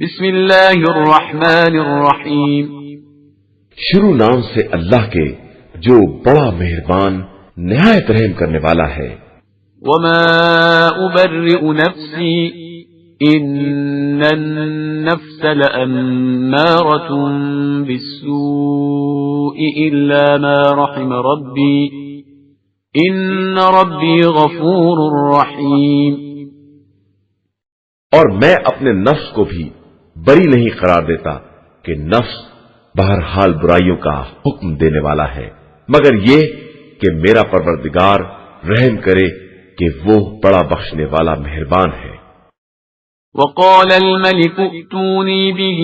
بسم اللہ الرحمن الرحیم، شروع نام سے اللہ کے جو بڑا مہربان نہایت رحم کرنے والا ہے۔ وما ابرئ نفسی ان النفس لأمارة بالسوء الا ما رحم ربی ان ربی غفور رحیم۔ اور میں اپنے نفس کو بھی بری نہیں قرار دیتا کہ نفس بہرحال برائیوں کا حکم دینے والا ہے، مگر یہ کہ میرا پروردگار رحم کرے کہ وہ بڑا بخشنے والا مہربان ہے۔ وقال الملك ائتوني به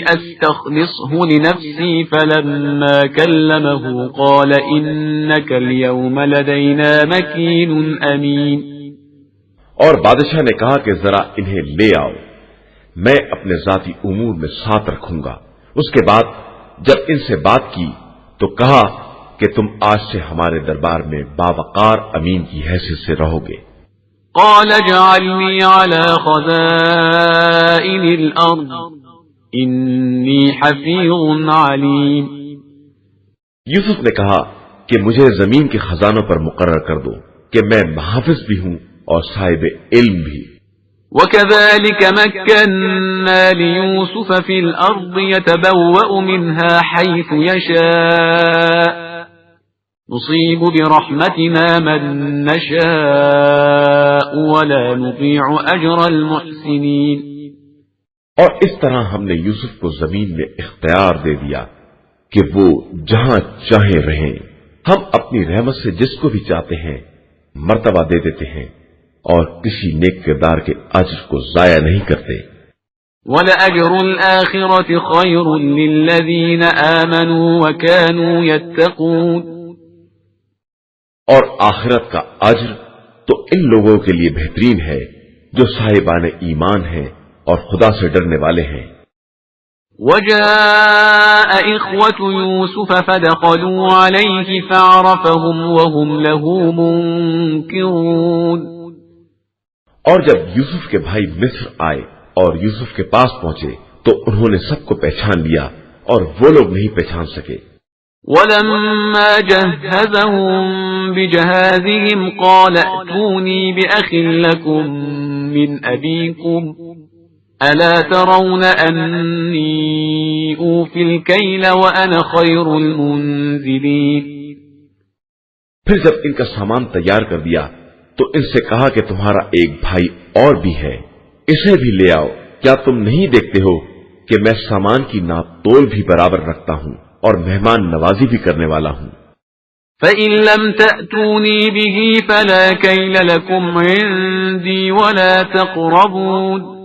استخلصه لنفسي فلما كلمه قال انك اليوم لدينا مكين امين۔ اور بادشاہ نے کہا کہ ذرا انہیں لے آؤ، میں اپنے ذاتی امور میں ساتھ رکھوں گا۔ اس کے بعد جب ان سے بات کی تو کہا کہ تم آج سے ہمارے دربار میں باوقار امین کی حیثیت سے رہو گے۔ قال اجعلني على خزائن الارض انی حفیظ علیم۔ یوسف نے کہا کہ مجھے زمین کے خزانوں پر مقرر کر دو کہ میں محافظ بھی ہوں اور صاحب علم بھی۔ وكذلك مكنا ليوسف في الأرض يتبوأ منها حيث يشاء نصيب برحمتنا من نشاء ولا نضيع أجر المحسنين۔ اور اس طرح ہم نے یوسف کو زمین میں اختیار دے دیا کہ وہ جہاں چاہیں رہیں، ہم اپنی رحمت سے جس کو بھی چاہتے ہیں مرتبہ دے دیتے ہیں اور کسی نیک کردار کے اجر کو ضائع نہیں کرتے۔ وَلَأَجْرُ الْآخِرَةِ خَيْرٌ لِلَّذِينَ آمَنُوا وَكَانُوا يَتَّقُونَ۔ اور آخرت کا اجر تو ان لوگوں کے لیے بہترین ہے جو صاحبان ایمان ہیں اور خدا سے ڈرنے والے ہیں۔ وَجَاءَ إِخْوَةُ يُوسُفَ فَدَخَلُوا عَلَيْهِ فَعَرَفَهُمْ وَهُمْ لَهُ مُنكِرُونَ۔ اور جب یوسف کے بھائی مصر آئے اور یوسف کے پاس پہنچے تو انہوں نے سب کو پہچان لیا اور وہ لوگ نہیں پہچان سکے۔ وَلَمَّا جَهَّزَهُم بِجَهَازِهِمْ قَالَ ائْتُونِي بِأَخٍ لَّكُم مِّنْ أَبِيكُمْ أَلَا تَرَوْنَ أَنِّي أُوفِي الْكَيْلَ وَأَنَا خَيْرُ الْمُنزِلِينَ۔ پھر جب ان کا سامان تیار کر دیا تو ان سے کہا کہ تمہارا ایک بھائی اور بھی ہے، اسے بھی لے آؤ۔ کیا تم نہیں دیکھتے ہو کہ میں سامان کی ناپ تول بھی برابر رکھتا ہوں اور مہمان نوازی بھی کرنے والا ہوں۔ فَإِن لَّمْ تَأْتُونِي بِهِ فَلَا كَيْلَ لَكُمْ عِندِي وَلَا تَقْرَبُونَ۔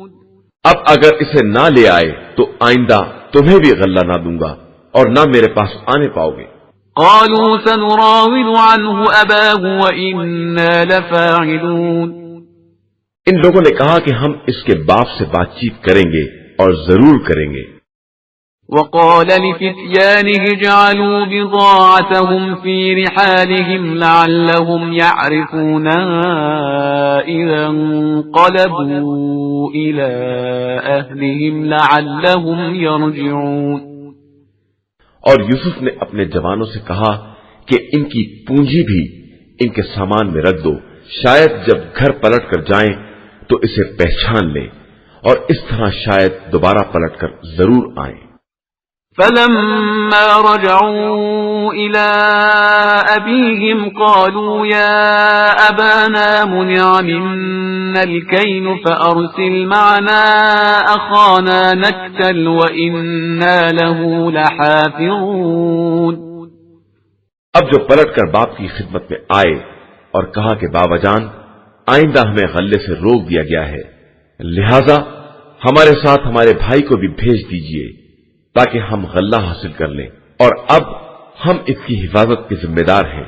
اب اگر اسے نہ لے آئے تو آئندہ تمہیں بھی غلہ نہ دوں گا اور نہ میرے پاس آنے پاؤ گے۔ قالوا سنراود عنه أباه وإنا لفاعلون۔ ان لوگوں نے کہا کہ ہم اس کے باپ سے بات چیت کریں گے اور ضرور کریں گے۔ وقال لفتيانه اجعلوا بضاعتهم في رحالهم لعلهم يعرفونها إذا انقلبوا إلى أهلهم لعلهم يرجعون۔ اور یوسف نے اپنے جوانوں سے کہا کہ ان کی پونجی بھی ان کے سامان میں رکھ دو، شاید جب گھر پلٹ کر جائیں تو اسے پہچان لیں اور اس طرح شاید دوبارہ پلٹ کر ضرور آئیں۔ فلما رجعوا إلى أبيهم قالوا يا أبانا منع منا الكيل فأرسل معنا أخانا نكتل وإنا له لحافظون۔ اب جو پلٹ کر باپ کی خدمت میں آئے اور کہا کہ بابا جان آئندہ ہمیں غلے سے روک دیا گیا ہے، لہذا ہمارے ساتھ ہمارے بھائی کو بھی بھیج دیجئے تاکہ ہم غلہ حاصل کر لیں، اور اب ہم اس کی حفاظت کے ذمہ دار ہیں۔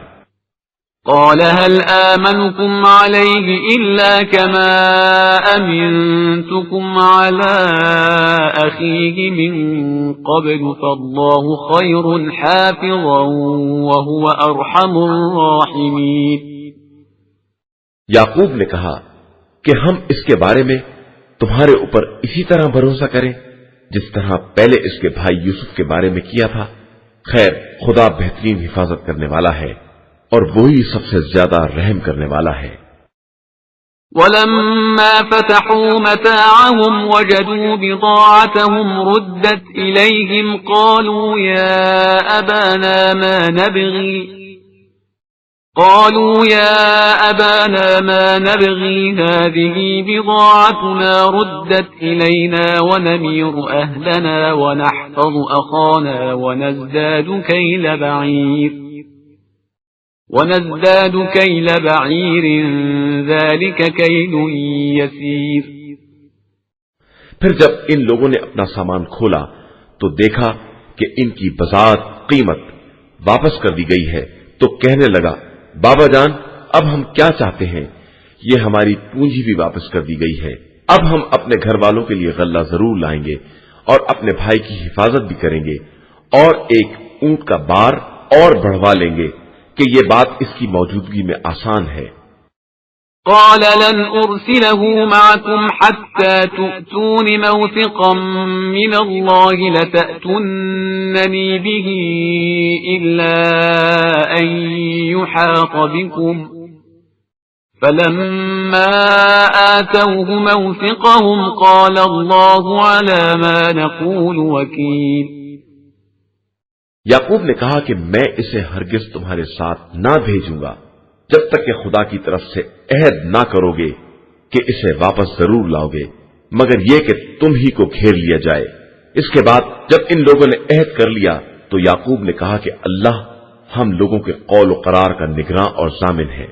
قال هل آمنكم عليه إلا كما أمنتكم على أخيه من قبل فالله خير حافظا وهو أرحم الراحمين۔ یعقوب نے کہا کہ ہم اس کے بارے میں تمہارے اوپر اسی طرح بھروسہ کریں جس طرح پہلے اس کے بھائی یوسف کے بارے میں کیا تھا؟ خیر، خدا بہترین حفاظت کرنے والا ہے اور وہی سب سے زیادہ رحم کرنے والا ہے۔ ولما فتحوا متاعهم وجدوا بضاعتهم ردت إليهم قالوا يا أبانا ما نبغي هذه بضاعتنا ردت إلينا ونمير أهلنا ونحفظ أخانا ونزداد كيل بعير ذلك كيل يسير۔ پھر جب ان لوگوں نے اپنا سامان کھولا تو دیکھا کہ ان کی بضاعت قیمت واپس کر دی گئی ہے، تو کہنے لگا، بابا جان اب ہم کیا چاہتے ہیں، یہ ہماری پونجی بھی واپس کر دی گئی ہے، اب ہم اپنے گھر والوں کے لیے غلہ ضرور لائیں گے اور اپنے بھائی کی حفاظت بھی کریں گے اور ایک اونٹ کا بار اور بڑھوا لیں گے کہ یہ بات اس کی موجودگی میں آسان ہے۔ قال لن أرسله معكم حتى تؤتون موثقا من الله لتأتونني به إلا أن يحاط بكم فلما آتوه موثقهم قال الله على ما نقول وكيل۔ یعقوب نے کہا کہ میں اسے ہرگز تمہارے ساتھ نہ بھیجوں گا جب تک کہ خدا کی طرف سے عہد نہ کرو گے کہ اسے واپس ضرور لاؤ گے، مگر یہ کہ تم ہی کو گھیر لیا جائے۔ اس کے بعد جب ان لوگوں نے عہد کر لیا تو یعقوب نے کہا کہ اللہ ہم لوگوں کے قول و قرار کا نگراں اور ضامن ہے۔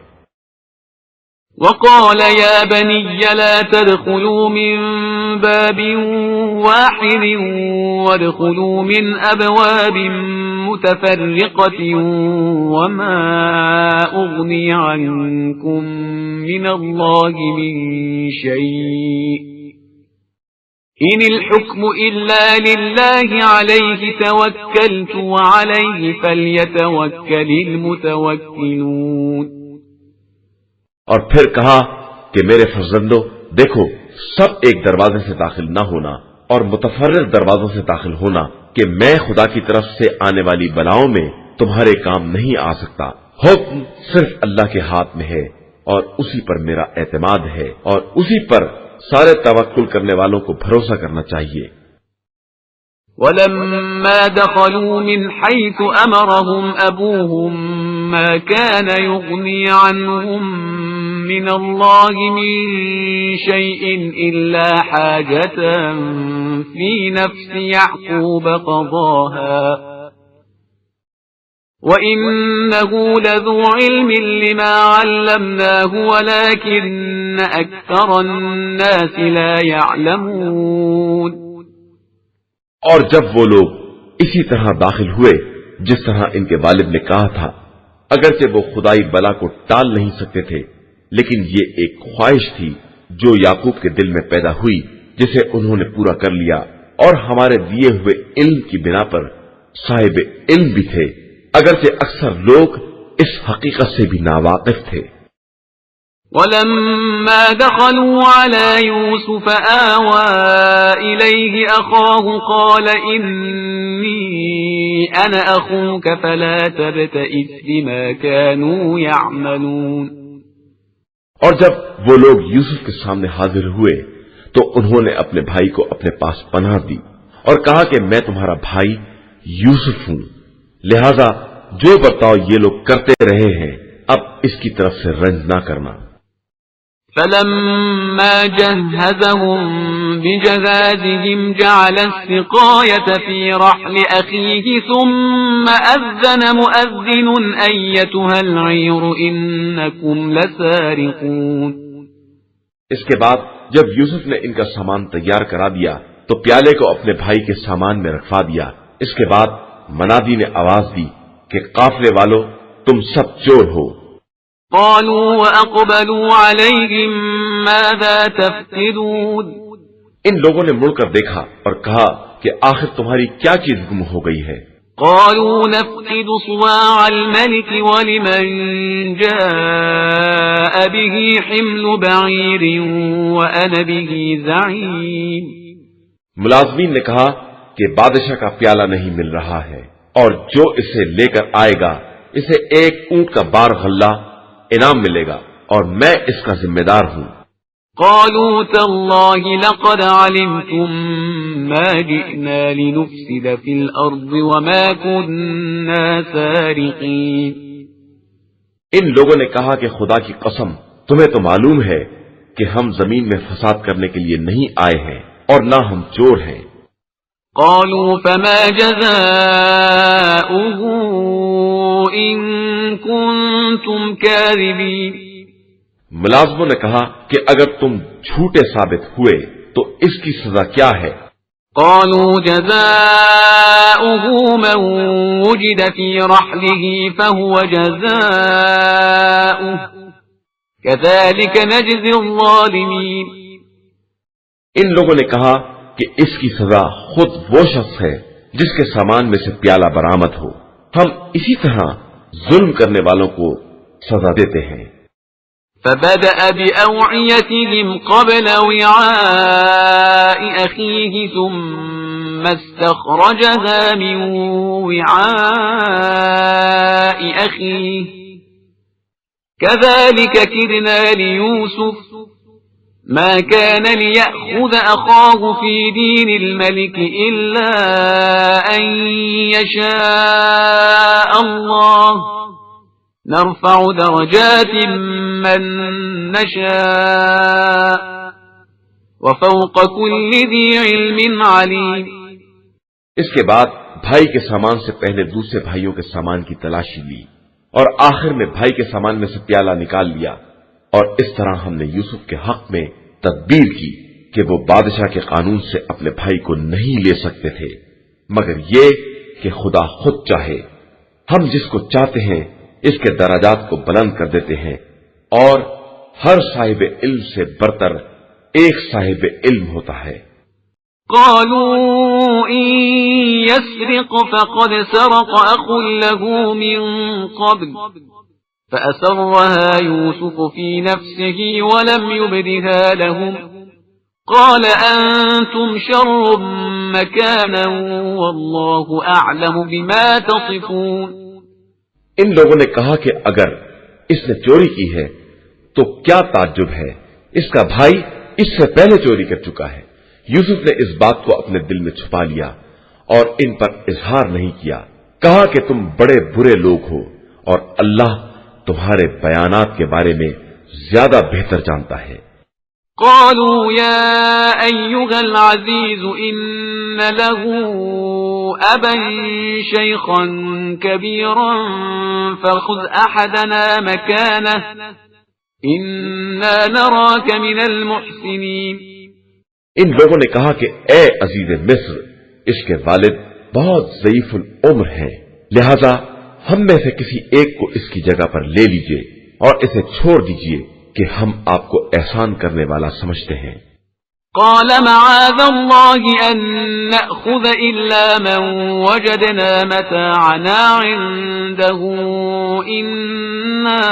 وقال يا بني لا تدخلوا من باب واحد وادخلوا من أبواب متفرقة وما أغني عنكم من الله من شيء إن الحكم إلا لله عليه توكلت وعليه فليتوكل المتوكلون۔ اور پھر کہا کہ میرے فرزندو دیکھو، سب ایک دروازے سے داخل نہ ہونا اور متفرق دروازوں سے داخل ہونا کہ میں خدا کی طرف سے آنے والی بلاؤں میں تمہارے کام نہیں آ سکتا۔ حکم صرف اللہ کے ہاتھ میں ہے اور اسی پر میرا اعتماد ہے اور اسی پر سارے توکل کرنے والوں کو بھروسہ کرنا چاہیے۔ ولما دخلوا من حيث أمرهم أبوهم ما كان يغني عنهم من الله من شيء إلا حاجة في نفس يعقوب قضاها وإنه لذو علم لما علمناه ولكن أكثر الناس لا يعلمون۔ اور جب وہ لوگ اسی طرح داخل ہوئے جس طرح ان کے والد نے کہا تھا، اگرچہ وہ خدائی بلا کو ٹال نہیں سکتے تھے، لیکن یہ ایک خواہش تھی جو یعقوب کے دل میں پیدا ہوئی جسے انہوں نے پورا کر لیا، اور ہمارے دیے ہوئے علم کی بنا پر صاحب علم بھی تھے، اگرچہ اکثر لوگ اس حقیقت سے بھی ناواقف تھے۔ ولما دخلوا على يوسف آوى إليه أخاه قال إني أنا أخوك فلا تبتئس بما كانوا يعملون۔ اور جب وہ لوگ یوسف کے سامنے حاضر ہوئے تو انہوں نے اپنے بھائی کو اپنے پاس پناہ دی اور کہا کہ میں تمہارا بھائی یوسف ہوں، لہذا جو برتاؤ یہ لوگ کرتے رہے ہیں اب اس کی طرف سے رنج نہ کرنا۔ فلما جهزهم بجهازهم جعل السقاية في رحل أخيه ثم أذن مؤذن أيتها العير إنكم لسارقون۔ اس کے بعد جب یوسف نے ان کا سامان تیار کرا دیا تو پیالے کو اپنے بھائی کے سامان میں رکھوا دیا۔ اس کے بعد منادی نے آواز دی کہ قافلے والو تم سب چور ہو۔ قالوا وأقبلوا عليهم ماذا تفقدون۔ ان لوگوں نے مڑ کر دیکھا اور کہا کہ آخر تمہاری کیا چیز گم ہو گئی ہے؟ قالوا نفقد صواع الملك ولمن جاء به حمل بعير وأنا به زعيم. ملازمین نے کہا کہ بادشاہ کا پیالہ نہیں مل رہا ہے اور جو اسے لے کر آئے گا اسے ایک اونٹ کا بار غلہ انعام ملے گا اور میں اس کا ذمہ دار ہوں. قالوا تالله لقد علمتم ما جئنا لنفسد في الأرض وما كنا سارقين. ان لوگوں نے کہا کہ خدا کی قسم تمہیں تو معلوم ہے کہ ہم زمین میں فساد کرنے کے لیے نہیں آئے ہیں اور نہ ہم چور ہیں. قالوا فما جزاؤه إن كنتم كاذبين. ملازموں نے کہا کہ اگر تم جھوٹے ثابت ہوئے تو اس کی سزا کیا ہے؟ قالوا جزاؤه من وجد في رحله فهو جزاؤه كذلك نجزي الظالمين. ان لوگوں نے کہا کہ اس کی سزا خود وہ شخص ہے جس کے سامان میں سے پیالہ برآمد ہو. ہم اسی طرح ظلم کرنے والوں کو سزا دیتے ہیں. فبدأ بأوعيتهم قبل وعاء أخيه ثم استخرجها من وعاء أخيه كذلك كدنا ليوسف ما كان ليأخذ أخاه في دين الملك إلا أن يشاء الله نرفع درجات من نشاء وفوق كل ذي علم عليم. اس کے بعد بھائی کے سامان سے پہلے دوسرے بھائیوں کے سامان کی تلاشی لی اور آخر میں بھائی کے سامان میں سے پیالہ نکال لیا اور اس طرح ہم نے یوسف کے حق میں تدبیر کی کہ وہ بادشاہ کے قانون سے اپنے بھائی کو نہیں لے سکتے تھے مگر یہ کہ خدا خود چاہے. ہم جس کو چاہتے ہیں اس کے درجات کو بلند کر دیتے ہیں اور ہر صاحب علم سے برتر ایک صاحب علم ہوتا ہے. قالوا إن يسرق فقد سرق أخ له من قبل فأسرها يوسف في نفسه ولم يبدها لهم قال أنتم شر مكانا والله أعلم بما تصفون. ان لوگوں نے کہا کہ اگر اس نے چوری کی ہے تو کیا تعجب ہے، اس کا بھائی اس سے پہلے چوری کر چکا ہے. یوسف نے اس بات کو اپنے دل میں چھپا لیا اور ان پر اظہار نہیں کیا. کہا کہ تم بڑے برے لوگ ہو اور اللہ تمہارے بیانات کے بارے میں زیادہ بہتر جانتا ہے. قالوا يا أيها العزيز إن له أبا شيخا كبيرا فخذ أحدنا مكانه إنا نراك من المحسنين. ان لوگوں نے کہا کہ اے عزیز مصر، اس کے والد بہت ضعیف العمر ہیں، لہذا ہم میں سے کسی ایک کو اس کی جگہ پر لے لیجئے اور اسے چھوڑ دیجئے کہ ہم آپ کو احسان کرنے والا سمجھتے ہیں. قال معاذ الله أن نأخذ إلا من وجدنا متاعنا عنده إنا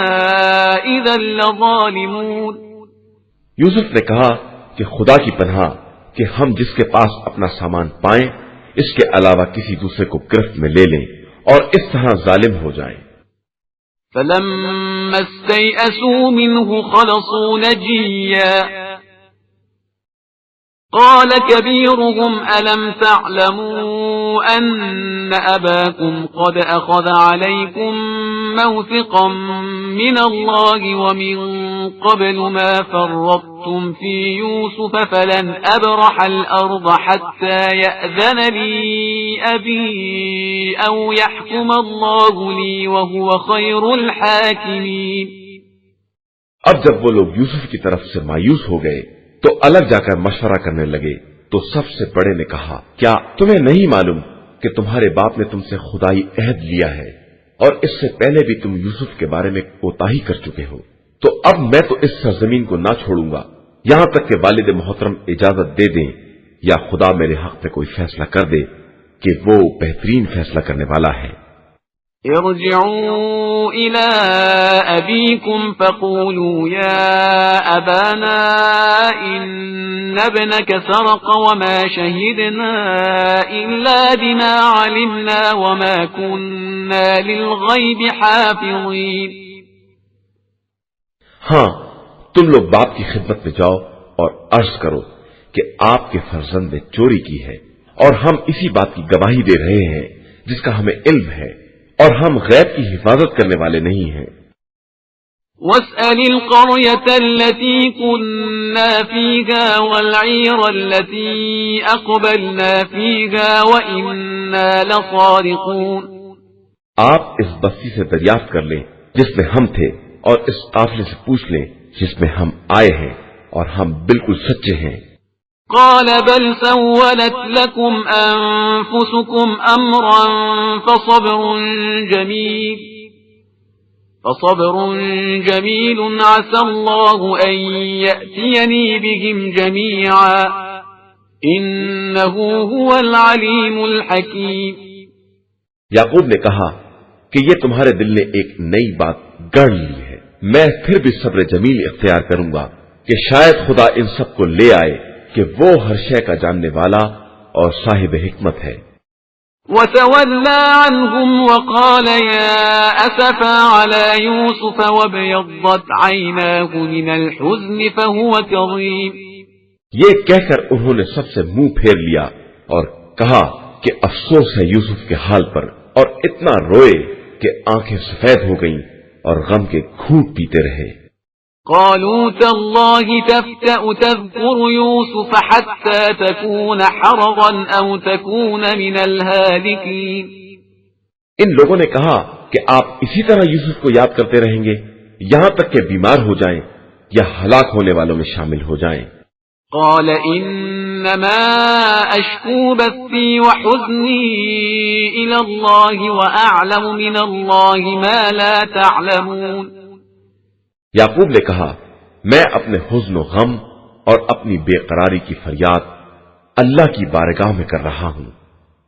إذا لظالمون. یوسف نے کہا کہ خدا کی پناہ کہ ہم جس کے پاس اپنا سامان پائیں اس کے علاوہ کسی دوسرے کو گرفت میں لے لیں اور اس طرح ظالم ہو جائیں. فلما استيئسوا منه خلصوا نجيا قال كبيرهم ألم تعلموا أن أباكم قد أخذ عليكم موثقا من الله ومن قبل ما فرطتم في يوسف فلن أبرح الأرض حتى يأذن لي أبي أو يحكم الله لي وهو خير الحاكمين. اب جب وہ لوگ یوسف کی طرف سے مایوس ہو گئے تو الگ جا کر مشورہ کرنے لگے تو سب سے بڑے نے کہا کیا تمہیں نہیں معلوم کہ تمہارے باپ نے تم سے خدائی عہد لیا ہے اور اس سے پہلے بھی تم یوسف کے بارے میں کوتاہی کر چکے ہو، تو اب میں تو اس سرزمین کو نہ چھوڑوں گا یہاں تک کہ والد محترم اجازت دے دیں یا خدا میرے حق میں کوئی فیصلہ کر دے کہ وہ بہترین فیصلہ کرنے والا ہے۔ ارجعوا إلى أبيكم فقولوا يا أبانا إن ابنك سرق وما شهدنا إلا بما علمنا وما كنا للغيب حافظين۔ ہاں، تم لوگ باپ کی خدمت میں جاؤ اور عرض کرو کہ آپ کے فرزند نے چوری کی ہے، اور ہم اسی بات کی گواہی دے رہے ہیں جس کا ہمیں علم ہے، اور ہم غیب کی حفاظت کرنے والے نہیں ہیں۔ واسأل القرية التي كنا فيها والعير التي أقبلنا فيها وإنا لصادقون۔ آپ اس بستی سے دریافت کر لیں جس میں ہم تھے، اور اس قافلے سے پوچھ لیں جس میں ہم آئے ہیں، اور ہم بالکل سچے ہیں۔ قال بل سولت لكم أنفسكم أمرا فصبر جميل عسى الله أن يأتيني بهم جميعا إنه هو العليم الحكيم۔ یعقوب نے کہا کہ یہ تمہارے دل نے ایک نئی بات گڑھ لی ہے، میں پھر بھی صبر جمیل اختیار کروں گا کہ شاید خدا ان سب کو لے آئے کہ وہ ہر شے کا جاننے والا اور صاحب حکمت ہے۔ وتولى عنهم وقال يا أسفا على يوسف وابيضت عيناه من الحزن فهو كظيم۔ یہ کہہ کر انہوں نے سب سے منہ پھیر لیا اور کہا کہ افسوس ہے یوسف کے حال پر، اور اتنا روئے کہ آنکھیں سفید ہو گئیں اور غم کے گھونٹ پیتے رہے۔ قالوا تالله تفتأ تذكر يوسف حتى تكون حرضا أو تكون من الهالكين۔ ان لوگوں نے کہا کہ آپ اسی طرح یوسف کو یاد کرتے رہیں گے یہاں تک کہ بیمار ہو جائیں یا ہلاک ہونے والوں میں شامل ہو جائیں۔ قال إنما أشكو بثي وحزني إلى الله وأعلم من الله ما لا تعلمون۔ یعقوب نے کہا میں اپنے حزن و غم اور اپنی بے قراری کی فریاد اللہ کی بارگاہ میں کر رہا ہوں،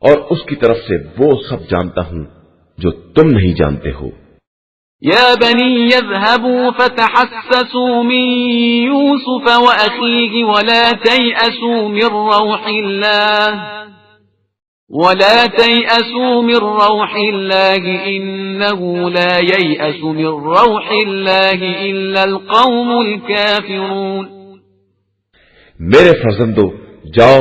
اور اس کی طرف سے وہ سب جانتا ہوں جو تم نہیں جانتے ہو۔ يا بني يذهبوا فتحسسوا من يوسف وأخيه ولا تيأسوا من روح الله إنه لا ييأس من روح الله إلا القوم الكافرون۔ میرے فرزندو، جاؤ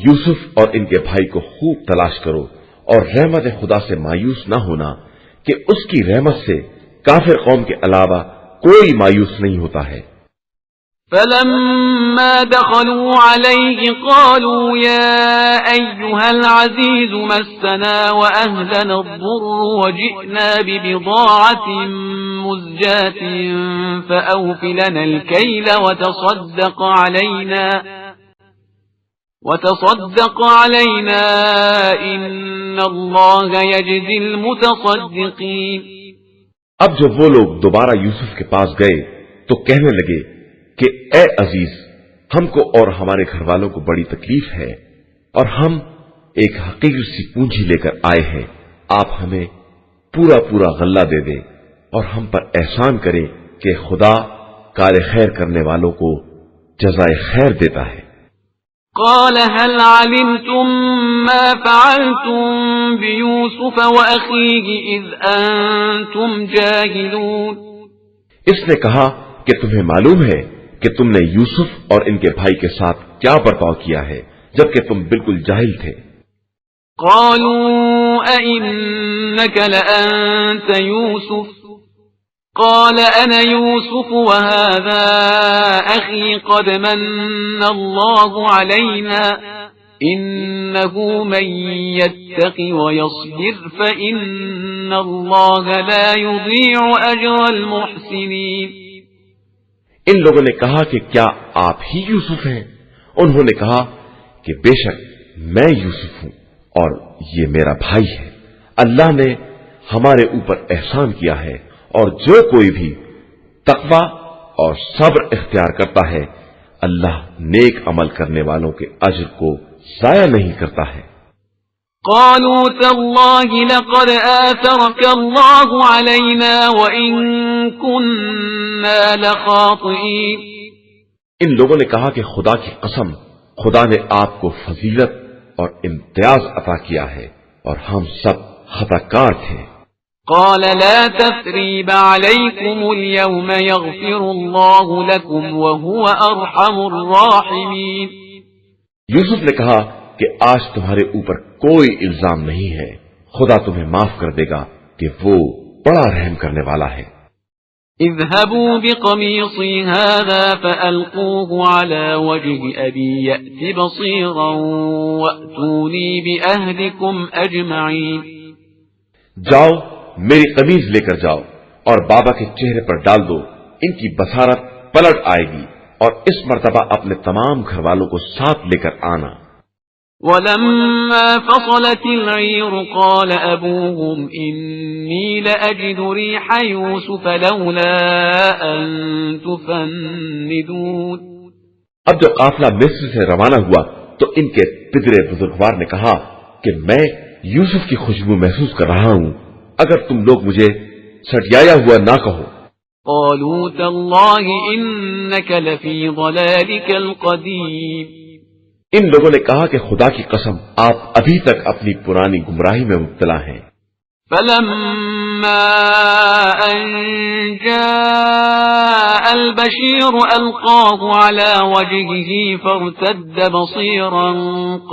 یوسف اور ان کے بھائی کو خوب تلاش کرو، اور رحمت خدا سے مایوس نہ ہونا کہ اس کی رحمت سے کافر قوم کے علاوہ کوئی مایوس نہیں ہوتا ہے۔ فلما دخلوا عليه قالوا يا أيها العزيز مسنا وأهلنا الضر وجئنا ببضاعة مزجاة فأوف لنا الكيل وتصدق علينا إن الله يجزي المتصدقين۔ اب جب وہ لوگ دوبارہ یوسف کے پاس گئے تو کہنے لگے کہ اے عزیز، ہم کو اور ہمارے گھر والوں کو بڑی تکلیف ہے، اور ہم ایک حقیر سی پونجی لے کر آئے ہیں، آپ ہمیں پورا پورا غلہ دے دیں اور ہم پر احسان کریں کہ خدا کار خیر کرنے والوں کو جزائے خیر دیتا ہے۔ قال هل علمتم ما فعلتم بيوسف وأخيه إذ أنتم جاهلون؟ اس نے کہا کہ تمہیں معلوم ہے کہ تم نے یوسف اور ان کے بھائی کے ساتھ کیا برتاؤ کیا ہے جبکہ تم بالکل جاہل تھے۔ قالوا أئنك لأنت يوسف؟ قال أنا يوسف وهذا أخي قد من الله علينا إنه من يتق ويصبر فإن الله لا يضيع أجر المحسنين۔ ان لوگوں نے کہا کہ کیا آپ ہی یوسف ہیں؟ انہوں نے کہا کہ بے شک میں یوسف ہوں اور یہ میرا بھائی ہے، اللہ نے ہمارے اوپر احسان کیا ہے، اور جو کوئی بھی تقوی اور صبر اختیار کرتا ہے اللہ نیک عمل کرنے والوں کے اجر کو ضائع نہیں کرتا ہے۔ قالوا تالله لقد آثرك الله علينا وإن كنا لخاطئين. ان لوگوں نے کہا کہ خدا کی قسم، خدا نے آپ کو فضیلت اور امتیاز عطا کیا ہے اور ہم سب خطا کار تھے. قال لا تثريب عليكم اليوم يغفر الله لكم وهو أرحم الراحمين. یوسف نے کہا کہ آج تمہارے اوپر کوئی الزام نہیں ہے، خدا تمہیں معاف کر دے گا کہ وہ بڑا رحم کرنے والا ہے. اذهبوا بقميصي هذا فألقوه على وجه أبي يأت بصيرا وأتوني بأهلكم أجمعين. جاؤ، میری قمیض لے کر جاؤ اور بابا کے چہرے پر ڈال دو، ان کی بصارت پلٹ آئے گی، اور اس مرتبہ اپنے تمام گھر والوں کو ساتھ لے کر آنا. ولما فصلت العير قال أبوهم إني لأجد ريح يوسف لولا أن تفندون. اب جب قافلہ مصر سے روانہ ہوا تو ان کے پدرے بزرگوار نے کہا کہ میں یوسف کی خوشبو محسوس کر رہا ہوں، اگر تم لوگ مجھے سٹیایا ہوا نہ کہو. قالوا تالله إنك لفي ضلالك القديم. ان لوگوں نے کہا کہ خدا کی قسم آپ ابھی تک اپنی پرانی گمراہی میں مبتلا ہیں. فلما أن جاء البشير ألقاه على وجهه فارتد بصيرا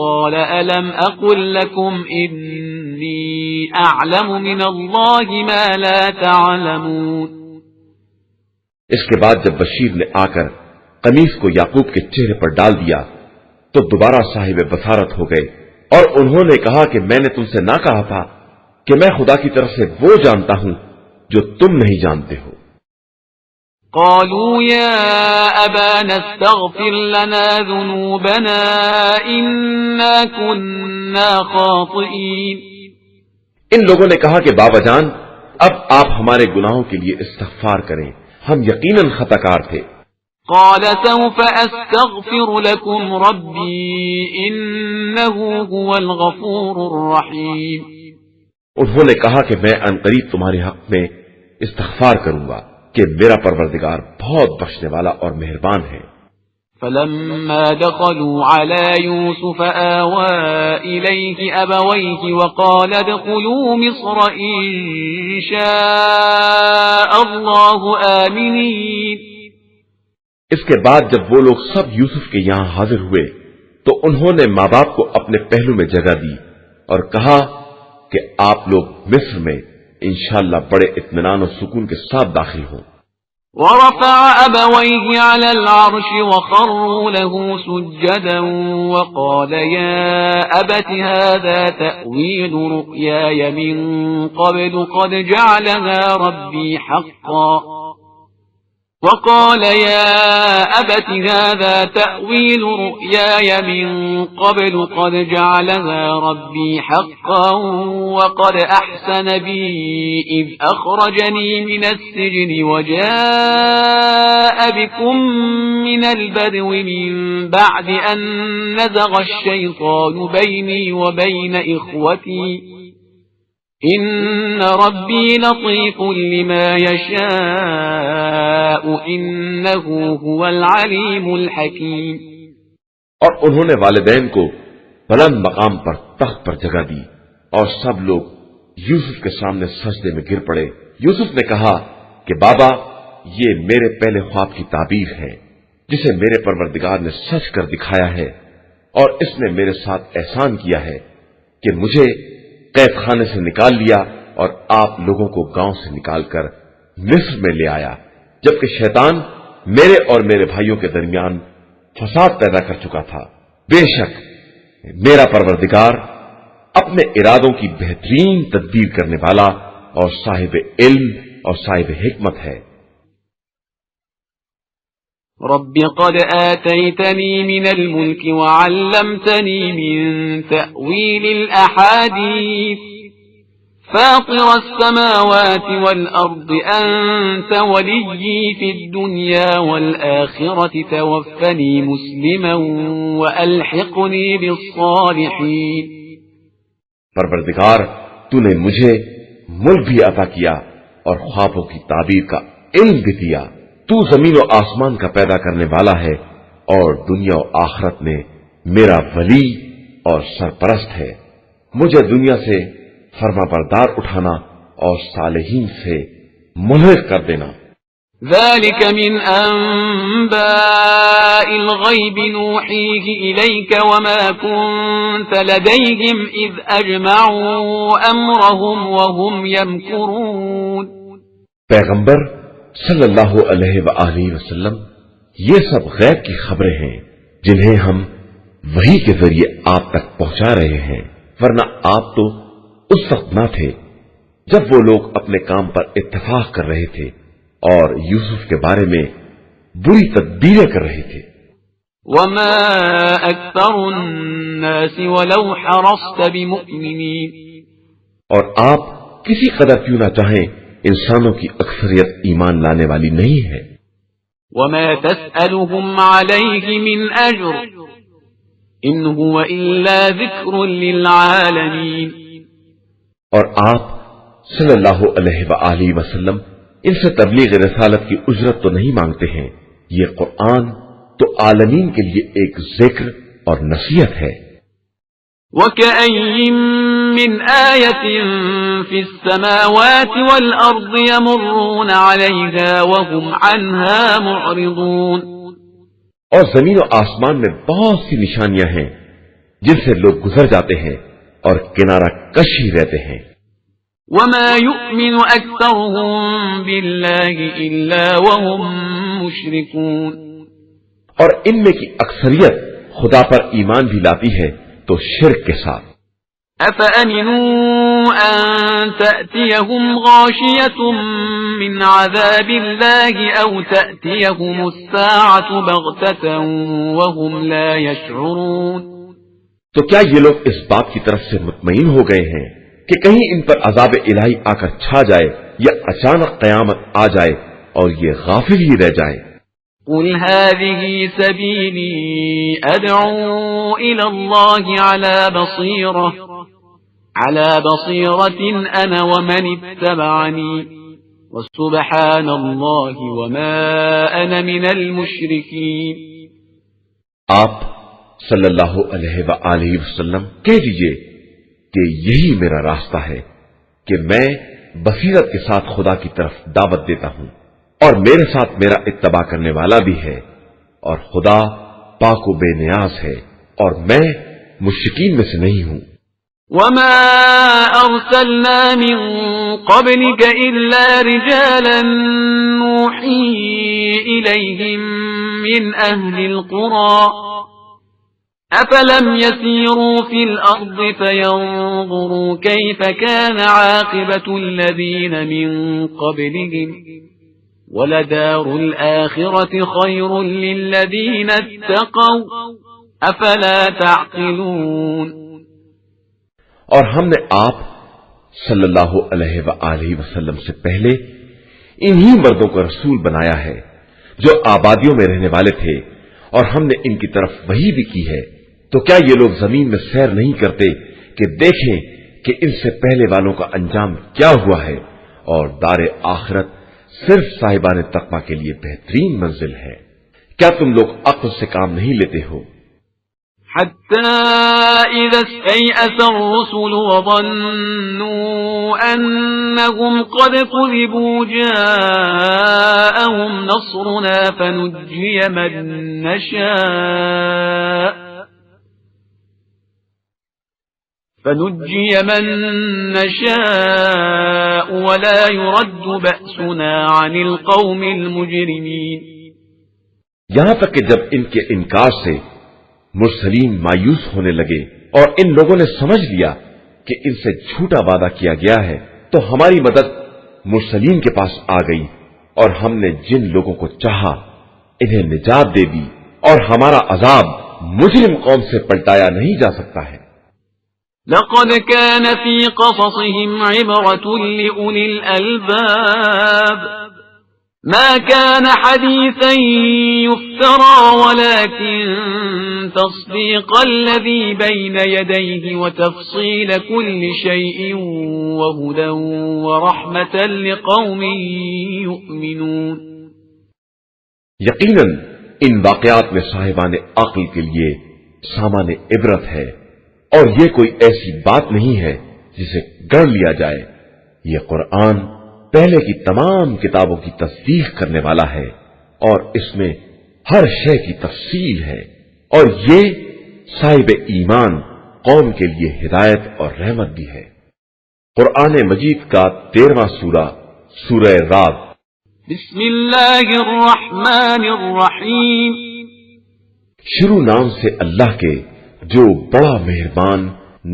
قال ألم أقل لكم إني أعلم من الله ما لا تعلمون. اس کے بعد جب بشیر نے آ کر قمیص کو یعقوب کے چہرے پر ڈال دیا تو دوبارہ صاحب بصارت ہو گئے، اور انہوں نے کہا کہ میں نے تم سے نہ کہا تھا کہ میں خدا کی طرف سے وہ جانتا ہوں جو تم نہیں جانتے ہو. قالوا يا أبانا استغفر لنا ذنوبنا إنا كنا خاطئين. ان لوگوں نے کہا کہ بابا جان اب آپ ہمارے گناہوں کے لیے استغفار کریں، ہم یقیناً خطا کار تھے. قال سوف أستغفر لكم ربي إنه هو الغفور الرحيم. انہوں نے کہا کہ میں عنقریب تمہارے حق میں استغفار کروں گا کہ میرا پروردگار بہت بخشنے والا اور مہربان ہے. فلما دخلوا على يوسف آوى إليه أبويه وقال ادخلوا مصر إن شاء الله آمنين. اس کے بعد جب وہ لوگ سب یوسف کے یہاں حاضر ہوئے تو انہوں نے ماں باپ کو اپنے پہلو میں جگہ دی اور کہا کہ آپ لوگ مصر میں انشاءاللہ بڑے اطمینان و سکون کے ساتھ داخل ہوں. ورفع أبويه على العرش وخروا له سجدا وقال يا أبت هذا تأويل رؤياي من قبل قد جعلها ربي حقا وقال يا أبت هذا تأويل رؤياي من قبل قد جعلها ربي حقا وقد أحسن بي إذ أخرجني من السجن وجاء بكم من البدو من بعد أن نزغ الشيطان بيني وبين إخوتي إن ربي لطيف لما يشاء إنه هو العليم الحكيم. اور انہوں نے والدین کو بلند مقام پر تخت پر جگہ دی اور سب لوگ یوسف کے سامنے سجدے میں گر پڑے. یوسف نے کہا کہ بابا یہ میرے پہلے خواب کی تعبیر ہے جسے میرے پروردگار نے سچ کر دکھایا ہے، اور اس نے میرے ساتھ احسان کیا ہے کہ مجھے قید خانے سے نکال لیا اور آپ لوگوں کو گاؤں سے نکال کر مصر میں لے آیا، جبکہ شیطان میرے اور میرے بھائیوں کے درمیان فساد پیدا کر چکا تھا. بے شک میرا پروردگار اپنے ارادوں کی بہترین تدبیر کرنے والا اور صاحب علم اور صاحب حکمت ہے. رب قد آتيتني من الملك وعلمتني من تأويل الأحاديث فاطر السماوات والأرض أنت وليي في الدنيا والآخرة توفني مسلما وألحقني بالصالحين. پروردگار تو نے مجھے ملک بھی عطا کیا اور خوابوں کی تعبیر کا علم بھی دیا. تو زمین و آسمان کا پیدا کرنے والا ہے اور دنیا و آخرت میں میرا ولی اور سرپرست ہے. مجھے دنیا سے فرما بردار اٹھانا اور صالحین سے ملحق کر دینا. ذلك من أنباء الغيب نوحيه إليك وما كنت لديهم إذ أجمعوا أمرهم وهم يمكرون. پیغمبر صلی اللہ علیہ وآلہ وسلم یہ سب غیب کی خبریں ہیں جنہیں ہم وحی کے ذریعے آپ تک پہنچا رہے ہیں، ورنہ آپ تو اس وقت نہ تھے جب وہ لوگ اپنے کام پر اتفاق کر رہے تھے اور یوسف کے بارے میں بری تدبیریں کر رہے تھے. وما أكثر الناس ولو حرصت بمؤمنين. اور آپ کسی قدر کیوں نہ چاہیں انسانوں کی اکثریت ایمان لانے والی نہیں ہے. وما تسألهم عليه من أجر إن هو إلا ذكر للعالمين. اور آپ صلی اللہ علیہ وآلہ وسلم ان سے تبلیغ رسالت کی اجرت تو نہیں مانگتے ہیں، یہ قرآن تو عالمین کے لیے ایک ذکر اور نصیحت ہے. وَكَأَيٍّ مِّنْ آيَةٍ فِي السَّمَاوَاتِ وَالْأَرْضِ يَمُرُّونَ عَلَيْهَا وَهُمْ عَنْهَا مُعْرِضُونَ. اور زمین و آسمان میں بہت سی نشانیاں ہیں جن سے لوگ گزر جاتے ہیں اور کنارہ کش ہی رہتے ہیں. وَمَا يُؤْمِنُ أَكْثَرُهُم بِاللَّهِ إِلَّا وَهُم مُشْرِكُونَ. اور ان میں کی اکثریت خدا پر ایمان بھی لاتی ہے تو شرک کے ساتھ. أَفَأَمِنُوا أَن تَأْتِيَهُمْ غَاشِيَةٌ مِّنْ عَذَابِ اللَّهِ أَوْ تَأْتِيَهُمُ السَّاعَةُ بَغْتَةً وَهُمْ لَا يَشْعُرُونَ. تو کیا یہ لوگ اس بات کی طرف سے مطمئن ہو گئے ہیں کہ کہیں ان پر عذاب الہی آ کر چھا جائے یا اچانک قیامت آ جائے اور یہ غافل ہی رہ جائے. قل هذه سبيلي أدعو إلى الله على بصيرة أنا ومن اتبعني وسبحان الله وما أنا من المشركين. آپ صلی اللہ علیہ وآلہ وسلم کہہ دیجئے کہ یہی میرا راستہ ہے کہ میں بصیرت کے ساتھ خدا کی طرف دعوت دیتا ہوں اور میرے ساتھ میرا اتباع کرنے والا بھی ہے، اور خدا پاک و بے نیاز ہے اور میں مشرکین میں سے نہیں ہوں. وما أرسلنا من قبلك إلا رجالا نوحي إليهم من أهل القرى أفلم يسيروا في الأرض فينظروا كيف كان عاقبة الذين من قبلهم وَلَدَارُ الْآخِرَةِ خَيْرٌ لِلَّذِينَ اتَّقَوْا أَفَلَا تَعْقِلُونَ. اور ہم نے آپ صلی اللہ علیہ وآلہ وسلم سے پہلے انہی مردوں کو رسول بنایا ہے جو آبادیوں میں رہنے والے تھے، اور ہم نے ان کی طرف وحی بھی کی ہے. تو کیا یہ لوگ زمین میں سیر نہیں کرتے کہ دیکھیں کہ ان سے پہلے والوں کا انجام کیا ہوا ہے، اور دار آخرت صرف صاحبان تقویٰ کے لیے بہترین منزل ہے. کیا تم لوگ عقل سے کام نہیں لیتے ہو؟ حتى إذا استيأس الرسل وظنوا أنهم قد كذبوا جاءهم نصرنا فنجي من نشاء ولا يرد بأسنا عن القوم المجرمين. یہاں تک کہ جب ان کے انکار سے مرسلین مایوس ہونے لگے اور ان لوگوں نے سمجھ لیا کہ ان سے جھوٹا وعدہ کیا گیا ہے، تو ہماری مدد مرسلین کے پاس آ گئی اور ہم نے جن لوگوں کو چاہا انہیں نجات دے دی، اور ہمارا عذاب مجرم قوم سے پلٹایا نہیں جا سکتا ہے. لقد كان في قصصهم عبرة لأولي الألباب ما كان حديثا يفترى ولكن تصديق الذي بين يديه وتفصيل كل شيء وهدى ورحمة لقوم يؤمنون. یقیناً ان واقعات میں صاحبان عقل کے لیے سامان عبرت ہے، اور یہ کوئی ایسی بات نہیں ہے جسے گڑھ لیا جائے. یہ قرآن پہلے کی تمام کتابوں کی تصدیق کرنے والا ہے، اور اس میں ہر شے کی تفصیل ہے، اور یہ صاحب ایمان قوم کے لیے ہدایت اور رحمت بھی ہے. قرآن مجید کا 13واں سورہ سورہ رعد. بسم اللہ الرحمن الرحیم. شروع نام سے اللہ کے جو بڑا مہربان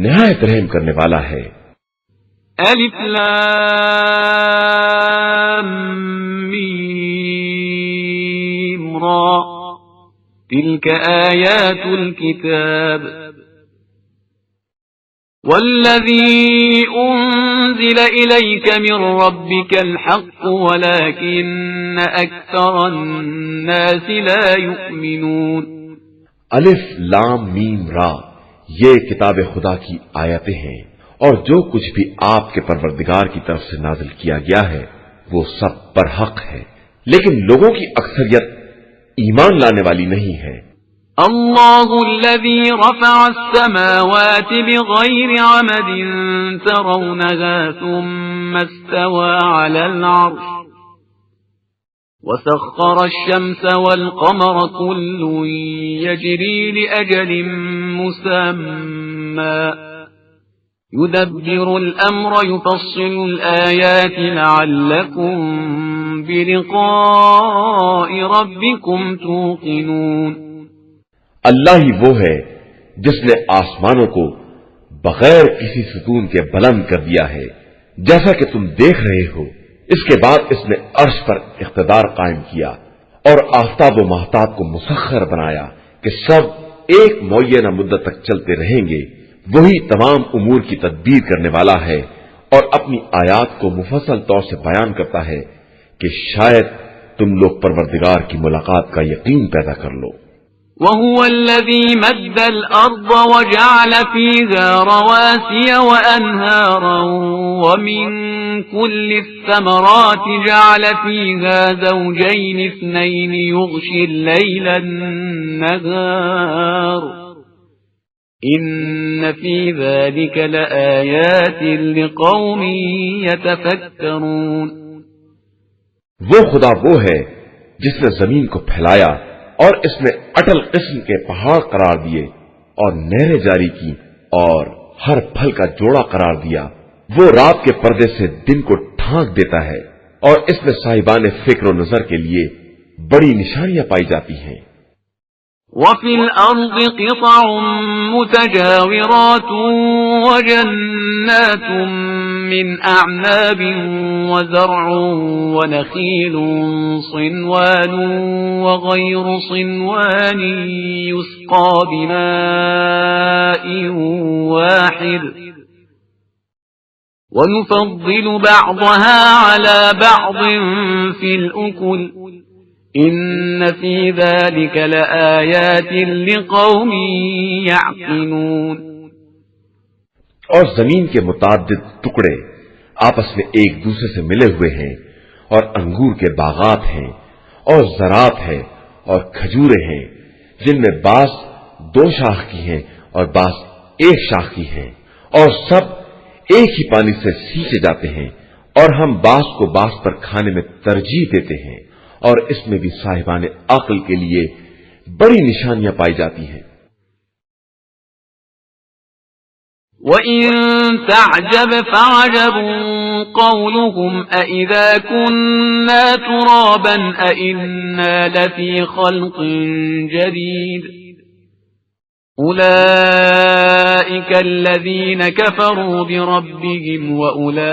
نہایت رحم کرنے والا ہے. الف لام میم را تلك آیات الكتاب والذي أنزل إليك من ربك الحق ولكن أكثر الناس لا يؤمنون. الف لام میم را یہ کتاب خدا کی آیتیں ہیں، اور جو کچھ بھی آپ کے پروردگار کی طرف سے نازل کیا گیا ہے وہ سب برحق ہے، لیکن لوگوں کی اکثریت ایمان لانے والی نہیں ہے. اللہ الذي رفع السماوات بغير عمد ترونها ثم استوى على العرش وسخر الشمس والقمر كل يجري لأجل مسمى يدبر الأمر يفصل الآيات لعلكم بلقاء ربكم توقنون. اللہ ہی وہ ہے جس نے آسمانوں کو بغیر کسی ستون کے بلند کر دیا ہے جیسا کہ تم دیکھ رہے ہو. اس کے بعد اس نے عرش پر اقتدار قائم کیا اور آفتاب و مہتاب کو مسخر بنایا کہ سب ایک معینہ مدت تک چلتے رہیں گے. وہی تمام امور کی تدبیر کرنے والا ہے اور اپنی آیات کو مفصل طور سے بیان کرتا ہے کہ شاید تم لوگ پروردگار کی ملاقات کا یقین پیدا کر لو. وهو الذي مد الأرض وجعل فيها رواسي وأنهارا ومن كل الثمرات جعل فيها زوجين اثنين يغشي الليل النهار إن في ذلك لآيات لقوم يتفكرون. وہ خدا وہ ہے جس نے زمین کو پھیلایا اور اس میں اٹل قسم کے پہاڑ قرار دیے اور نہریں جاری کی اور ہر پھل کا جوڑا قرار دیا. وہ رات کے پردے سے دن کو ڈھانک دیتا ہے اور اس میں صاحبان فکر و نظر کے لیے بڑی نشانیاں پائی جاتی ہیں. وفي الأرض قطع متجاورات وجنات من أعناب وزرع ونخيل صنوان وغير صنوان يسقى بماء واحد ونفضل بعضها على بعض في الأكل إن في ذلك لآيات لقوم يعقلون. اور زمین کے متعدد ٹکڑے آپس میں ایک دوسرے سے ملے ہوئے ہیں، اور انگور کے باغات ہیں اور زراعت ہے اور کھجورے ہیں جن میں بعض 2 شاخ کی ہیں اور بعض 1 شاخ کی ہیں، اور سب ایک ہی پانی سے سینچے جاتے ہیں، اور ہم بعض کو بعض پر کھانے میں ترجیح دیتے ہیں، اور اس میں بھی صاحبان عقل کے لیے بڑی نشانیاں پائی جاتی ہیں. وَإِن تَعْجَبْ فَعَجَبٌ قَوْلُهُمْ أَإِذَا كُنَّا تُرَابًا أَإِنَّا لَفِي خَلْقٍ جَدِيدٍ أُولَئِكَ الَّذِينَ كَفَرُوا بِرَبِّهِمْ وَأُولَئِكَ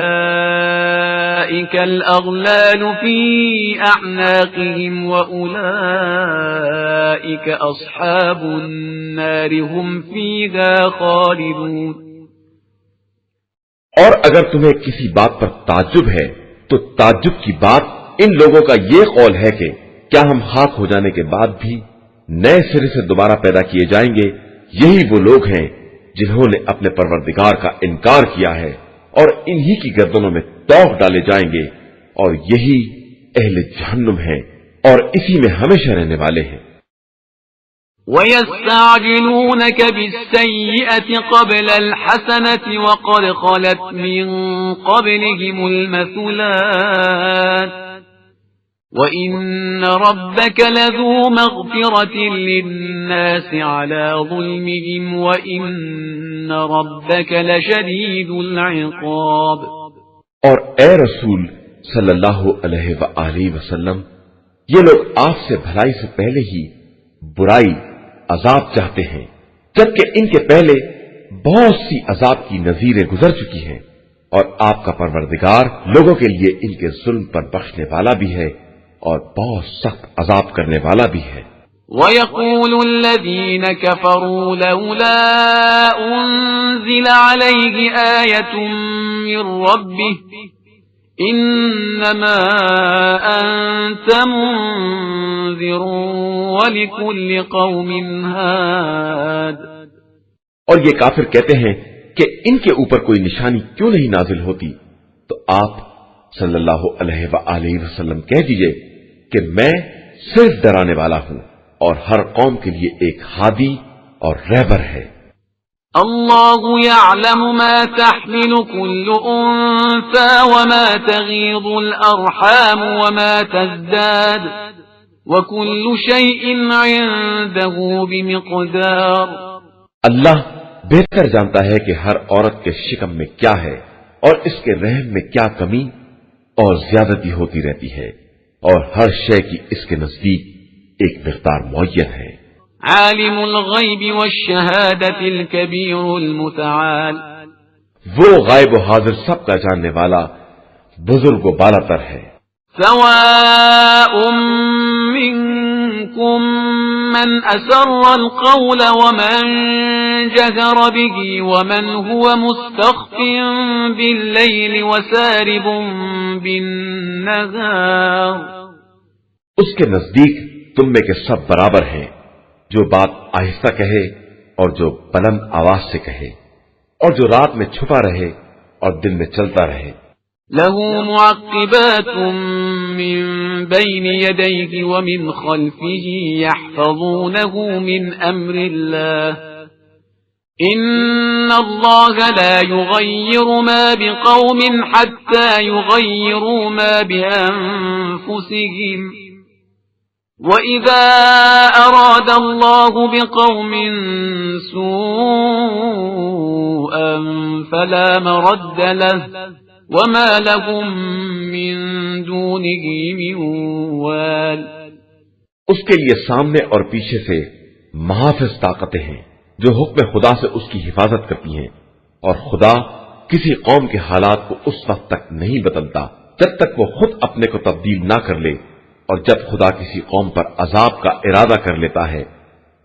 الْأَغْلَالُ فِي أَعْنَاقِهِمْ وَأُولَئِكَ أَصْحَابُ النَّارِ هُمْ فِيهَا خَالِدُونَ. اور اگر تمہیں کسی بات پر تعجب ہے تو تعجب کی بات ان لوگوں کا یہ قول ہے کہ کیا ہم خاک ہو جانے کے بعد بھی نئے سرے سے دوبارہ پیدا کیے جائیں گے؟ یہی وہ لوگ ہیں جنہوں نے اپنے پروردگار کا انکار کیا ہے، اور انہی کی گردنوں میں توق ڈالے جائیں گے، اور یہی اہل جہنم ہیں اور اسی میں ہمیشہ رہنے والے ہیں۔ وَيَسْتَعْجِلُونَكَ بِالسَّيِّئَةِ قَبْلَ الْحَسَنَةِ وَقَدْ خَلَتْ مِنْ قَبْلِهِمُ الْمَثُلَاتُ وَإِنَّ رَبَّكَ لَذُو مَغْفِرَةٍ لِلنَّاسِ عَلَى ظُلْمِهِمْ وَإِنَّ رَبَّكَ لَشَدِيدُ الْعِقَابِ۔ اور اے رسول صلی اللہ علیہ وآلہ وسلم، یہ لوگ آپ سے بھلائی سے پہلے ہی برائی عذاب چاہتے ہیں، جبکہ ان کے پہلے بہت سی عذاب کی نذیریں گزر چکی ہیں، اور آپ کا پروردگار لوگوں کے لیے ان کے ظلم پر بخشنے والا بھی ہے اور بہت سخت عذاب کرنے والا بھی ہے۔ وَيَقُولُ الَّذِينَ كَفَرُوا لَوْلَا أُنزِلَ عَلَيْهِ آيَةٌ مِّن رَّبِّهِ إِنَّمَا أَنتَ مُنذِرٌ وَلِكُلِّ قَوْمٍ هَادٍ۔ اور یہ کافر کہتے ہیں کہ ان کے اوپر کوئی نشانی کیوں نہیں نازل ہوتی؟ تو آپ صلی اللہ علیہ وآلہ وسلم کہہ دیجئے کہ میں صرف ڈرانے والا ہوں، اور ہر قوم کے لیے ایک ہادی اور رہبر ہے۔ اللہ يعلم ما تحمل كل انثى وما تغيض الارحام وما تزداد وكل شيء عنده بمقدار۔ اللہ بہتر جانتا ہے کہ ہر عورت کے شکم میں کیا ہے اور اس کے رحم میں کیا کمی اور زیادتی ہوتی رہتی ہے، اور ہر شے کی اس کے نزدیک ایک مقدار معین ہے۔ عالم الغیب والشہادة الکبیر المتعال، وہ غائب و حاضر سب کا جاننے والا بزرگ و بالا تر ہے۔ سواء منکم من اسر القول ومن جهر به ومن هو مستخف باللیل وسارب بالنهار۔ اس کے نزدیک تم میں کے سب برابر ہیں، جو بات آہستہ کہے اور جو بلند آواز سے کہے، اور جو رات میں چھپا رہے اور دن میں چلتا رہے۔ له معقبات من بين يديه ومن خلفه يحفظونه من أمر الله إن الله لا يغير ما بقوم حتى يغيروا ما بأنفسهم وَإِذَا أَرَادَ اللَّهُ بِقَوْمٍ سُوءًا فَلَا مَرَدَّ لَهُ وَمَا لَهُم مِّن دُونِهِ مِن وَالٍ۔ اس کے لیے سامنے اور پیچھے سے محافظ طاقتیں ہیں جو حکم خدا سے اس کی حفاظت کرتی ہیں، اور خدا کسی قوم کے حالات کو اس وقت تک نہیں بدلتا جب تک وہ خود اپنے کو تبدیل نہ کر لے، اور جب خدا کسی قوم پر عذاب کا ارادہ کر لیتا ہے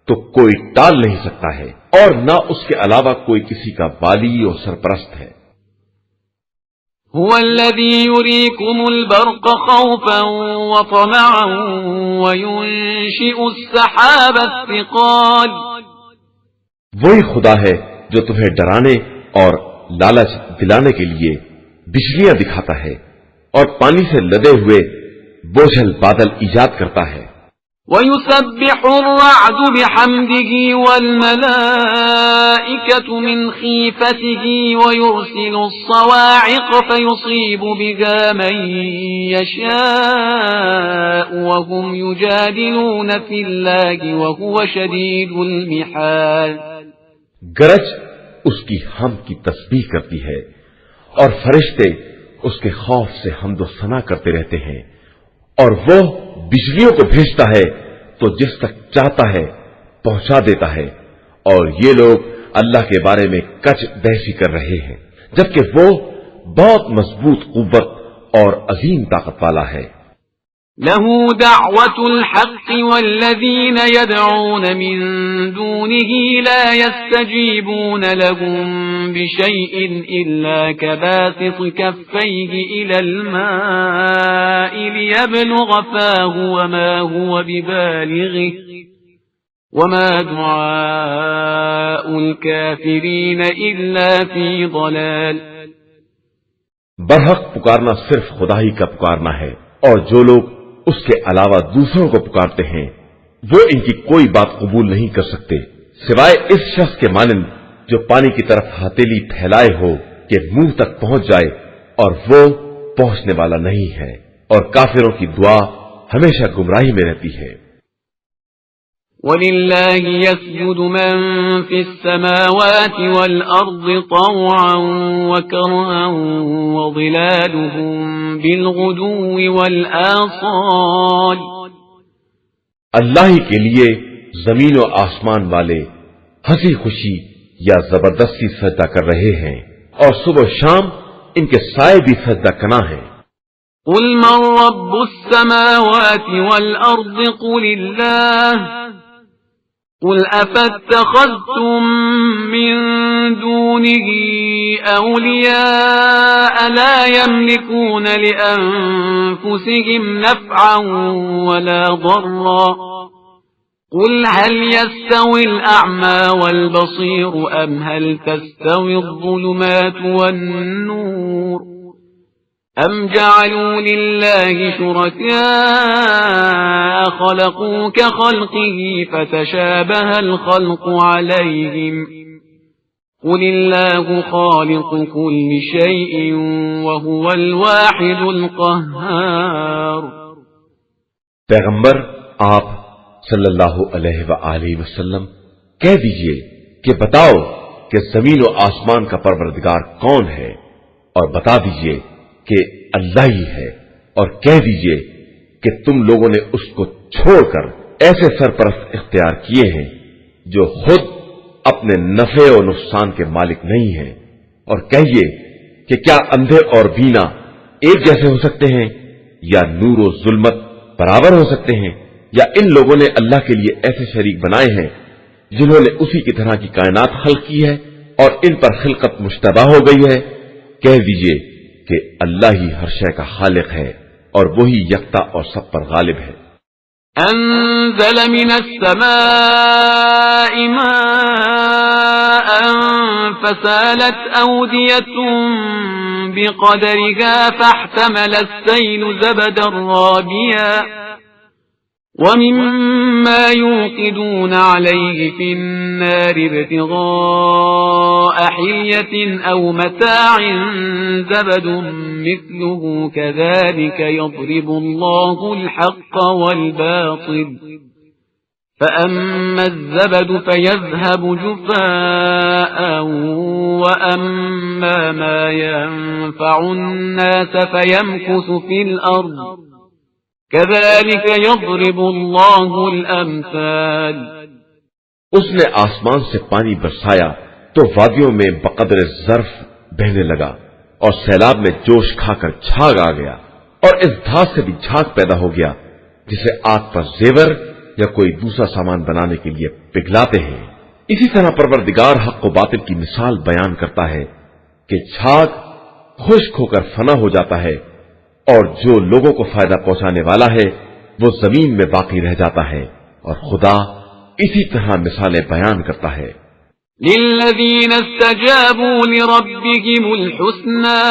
تو کوئی ٹال نہیں سکتا ہے، اور نہ اس کے علاوہ کوئی کسی کا والی اور سرپرست ہے۔ هو الذي يريكم البرق خوفا وطمعا وينشئ السحاب الثقال۔ وہی خدا ہے جو تمہیں ڈرانے اور لالچ دلانے کے لیے بجلیاں دکھاتا ہے اور پانی سے لدے ہوئے بوجھل بادل ایجاد کرتا ہے۔ وَيُسَبِّحُ الرَّعْدُ بِحَمْدِهِ وَالْمَلَائِكَةُ مِنْ خِيفَتِهِ وَيُرْسِلُ الصَّوَاعِقَ فَيُصِيبُ بِهَا مَن يَشَاءُ وَهُمْ يُجَادِلُونَ فِي اللَّهِ وَهُوَ شَدِيدُ الْمِحَالِ۔ گرج اس کی حمد کی تسبیح کرتی ہے، اور فرشتے اس کے خوف سے حمد و ثنا کرتے رہتے ہیں، اور وہ بجلیوں کو بھیجتا ہے تو جس تک چاہتا ہے پہنچا دیتا ہے، اور یہ لوگ اللہ کے بارے میں کچ بحثی کر رہے ہیں جبکہ وہ بہت مضبوط قوت اور عظیم طاقت والا ہے۔ له دعوة الحق والذين يدعون من دونه لا يستجيبون لهم بشيء إلا كباسط كفيه إلى الماء ليبلغ فاه وما هو ببالغه وما دعاء الكافرين إلا في ضلال. برحق پکارنا صرف خدا ہی کا پکارنا ہے، اور جو لوگ اس کے علاوہ دوسروں کو پکارتے ہیں وہ ان کی کوئی بات قبول نہیں کر سکتے سوائے اس شخص کے مانند جو پانی کی طرف ہتھیلی پھیلائے ہو کہ منہ تک پہنچ جائے اور وہ پہنچنے والا نہیں ہے، اور کافروں کی دعا ہمیشہ گمراہی میں رہتی ہے. وَلِلَّهِ يَسْجُدُ مَن فِي السَّمَاوَاتِ وَالْأَرْضِ طَوْعًا وَكَرْهًا وَظِلَالُهُم بِالْغُدُوِّ وَالْآصَالِ. اللہ ہی کے لیے زمین و آسمان والے ہنسی خوشی یا زبردستی سجدہ کر رہے ہیں، اور صبح و شام ان کے سائے بھی سجدہ کنا ہیں. قُلْ مَن رَّبُّ السَّمَاوَاتِ وَالْأَرْضِ قُلِ اللَّهُ قُلْ أَفَاتَّخَذْتُم مِّن دُونِهِ أَوْلِيَاءَ لَا يَمْلِكُونَ لِأَنفُسِهِمْ نَفْعًا وَلَا ضَرًّا قُلْ هَلْ يَسْتَوِي الْأَعْمَى وَالْبَصِيرُ أَمْ هَلْ تَسْتَوِي الظُّلُمَاتُ وَالنُّورُ أَمْ جَعَلُوا لِلَّهِ شُرَكَاءَ خَلَقُوا كَخَلْقِهِ فَتَشَابَهَ الْخَلْقُ عَلَيْهِمْ قُلِ اللَّهُ خَالِقُ كُلِّ شَيْءٍ وَهُوَ الْوَاحِدُ الْقَهَّارُ. پیغمبر آپ صلی اللہ علیہ وآلہ وسلم کہہ دیجئے کہ بتاؤ کہ زمین و آسمان کا پروردگار کون ہے، اور بتا دیجئے کہ اللہ ہی ہے، اور کہہ دیجئے کہ تم لوگوں نے اس کو چھوڑ کر ایسے سرپرست اختیار کیے ہیں جو خود اپنے نفع و نقصان کے مالک نہیں ہیں، اور کہیے کہ کیا اندھے اور بینا ایک جیسے ہو سکتے ہیں، یا نور و ظلمت برابر ہو سکتے ہیں، یا ان لوگوں نے اللہ کے لیے ایسے شریک بنائے ہیں جنہوں نے اسی کی طرح کی کائنات خلق کی ہے اور ان پر خلقت مشتبہ ہو گئی ہے. کہہ دیجئے کہ اللہ ہی ہر شے کا خالق ہے اور وہی یکتا اور سب پر غالب ہے. انزل من السماء ماء فسالت اودية بقدرها فاحتمل السيل زبدا رابيا ومما يوقدون عليه في النار ابتغاء حلية أو متاع زبد مثله كذلك يضرب الله الحق والباطل فأما الزبد فيذهب جفاء وأما ما ينفع الناس فيمكث في الأرض كذلك يضرب الله الأمثال. اس نے آسمان سے پانی برسایا تو وادیوں میں بقدر ظرف بہنے لگا اور سیلاب میں جوش کھا کر جھاگ آ گیا، اور اس دھاس سے بھی جھاگ پیدا ہو گیا جسے آگ پر زیور یا کوئی دوسرا سامان بنانے کے لیے پگھلاتے ہیں. اسی طرح پروردگار حق و باطل کی مثال بیان کرتا ہے کہ جھاگ خشک ہو کر فنا ہو جاتا ہے، اور جو لوگوں کو فائدہ پہنچانے والا ہے وہ زمین میں باقی رہ جاتا ہے، اور خدا اسی طرح مثالیں بیان کرتا ہے. للذین استجابوا لربهم الحسنى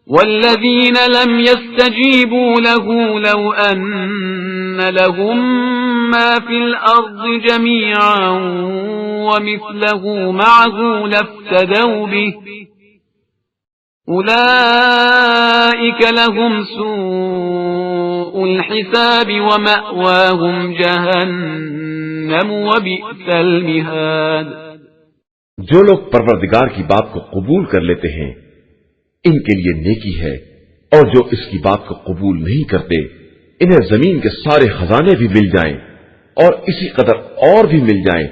والذین لم يستجیبوا له لو ان لهم ما في الارض جميعا ومثله معه لافتدوا به أولئك لهم سوء الحساب ومأواهم جهنم وبئس المهاد. جو لوگ پروردگار کی بات کو قبول کر لیتے ہیں ان کے لیے نیکی ہے، اور جو اس کی بات کو قبول نہیں کرتے انہیں زمین کے سارے خزانے بھی مل جائیں اور اسی قدر اور بھی مل جائیں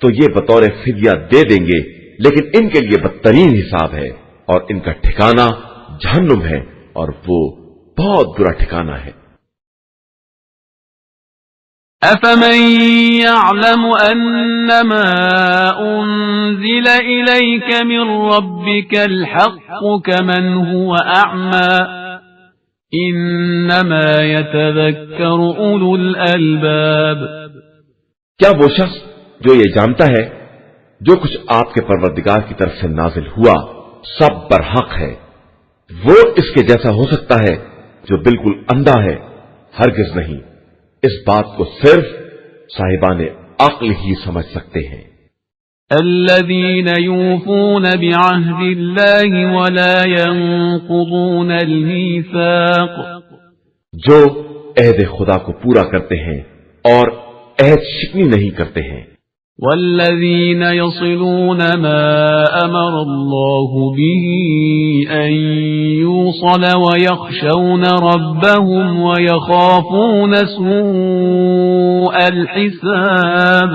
تو یہ بطور فدیہ دے دیں گے، لیکن ان کے لیے بدترین حساب ہے، اور ان کا ٹھکانہ جہنم ہے، اور وہ بہت برا ٹھکانہ ہے. أفمن يعلم أنما أنزل إليك من ربك الحق كمن هو أعمى إنما يتذكر أولو الألباب. کیا وہ شخص جو یہ جانتا ہے جو کچھ آپ کے پروردگار کی طرف سے نازل ہوا سب برحق ہے، وہ اس کے جیسا ہو سکتا ہے جو بالکل اندھا ہے؟ ہرگز نہیں. اس بات کو صرف صاحبان عقل ہی سمجھ سکتے ہیں. الذين يوفون بعهد الله ولا ينقضون الميثاق. جو عہد خدا کو پورا کرتے ہیں اور عہد شکنی نہیں کرتے ہیں. والذين يصلون ما أمر الله به أن يوصل ويخشون ربهم ويخافون سوء الحساب.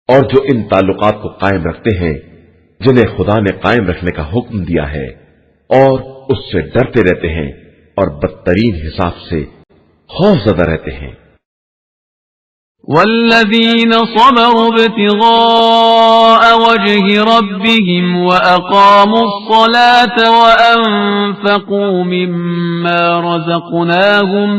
اور جو ان تعلقات کو قائم رکھتے ہیں جنہیں خدا نے قائم رکھنے کا حکم دیا ہے اور اس سے ڈرتے رہتے ہیں اور بدترین حساب سے خوف زدہ رہتے ہیں. والذين صبروا ابتغاء وجه ربهم وأقاموا الصلاة وأنفقوا مما رزقناهم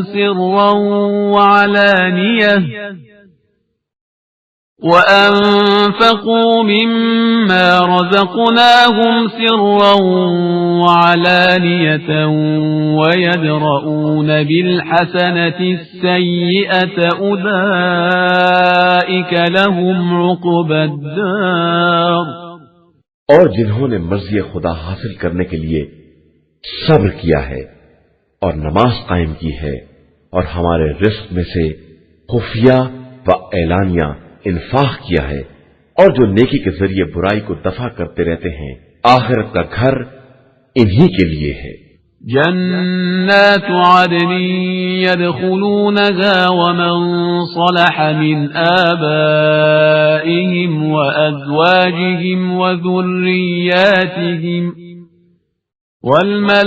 سرا وعلانية ويدرؤون بالحسنة السيئة أولئك لهم عقبى الدار. اور جنہوں نے مرضی خدا حاصل کرنے کے لیے صبر کیا ہے اور نماز قائم کی ہے اور ہمارے رزق میں سے خفیہ و اعلانیہ انفاق کیا ہے اور جو نیکی کے ذریعے برائی کو دفع کرتے رہتے ہیں آخرت کا گھر انہی کے لیے ہے. جنات عدن يدخلونها ومن صلح من آبائهم وأزواجهم وذرياتهم والملائكة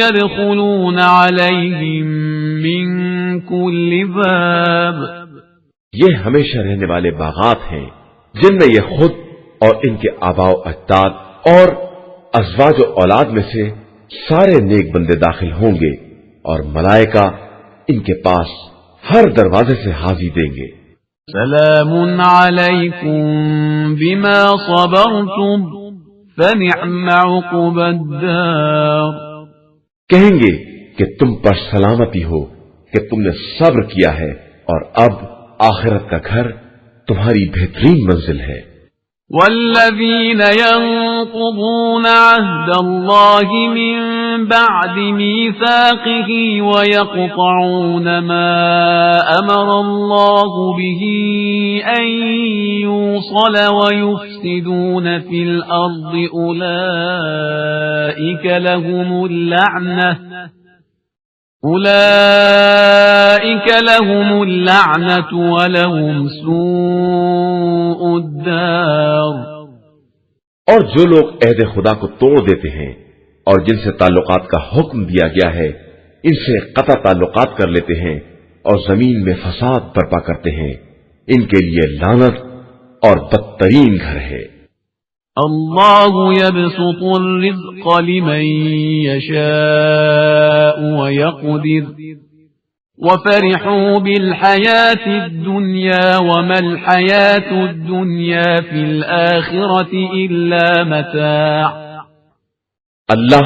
يدخلون عليهم من كل باب. یہ ہمیشہ رہنے والے باغات ہیں جن میں یہ خود اور ان کے آباء و اجداد اور ازواج و اولاد میں سے سارے نیک بندے داخل ہوں گے اور ملائکہ ان کے پاس ہر دروازے سے حاضری دیں گے. سلام علیکم بما صبرتم فنعم عقبى الدار. کہیں گے کہ تم پر سلامتی ہو کہ تم نے صبر کیا ہے اور اب آخرت کا گھر تمہاری بہترین منزل ہے. والذین ينقضون عهد الله من بعد ميثاقه ويقطعون ما أمر الله به أن يوصل ويفسدون في الأرض أولئك لهم اللعنة ولهم سوء الدار. اور جو لوگ عہد خدا کو توڑ دیتے ہیں اور جن سے تعلقات کا حکم دیا گیا ہے ان سے قطع تعلقات کر لیتے ہیں اور زمین میں فساد برپا کرتے ہیں ان کے لیے لعنت اور بدترین گھر ہے. اللہ يبسط الرزق لمن يشاء ويقدر وفرحوا بالحياة الدنيا وما الحياة الدنيا في الآخرة إلا متاع. اللہ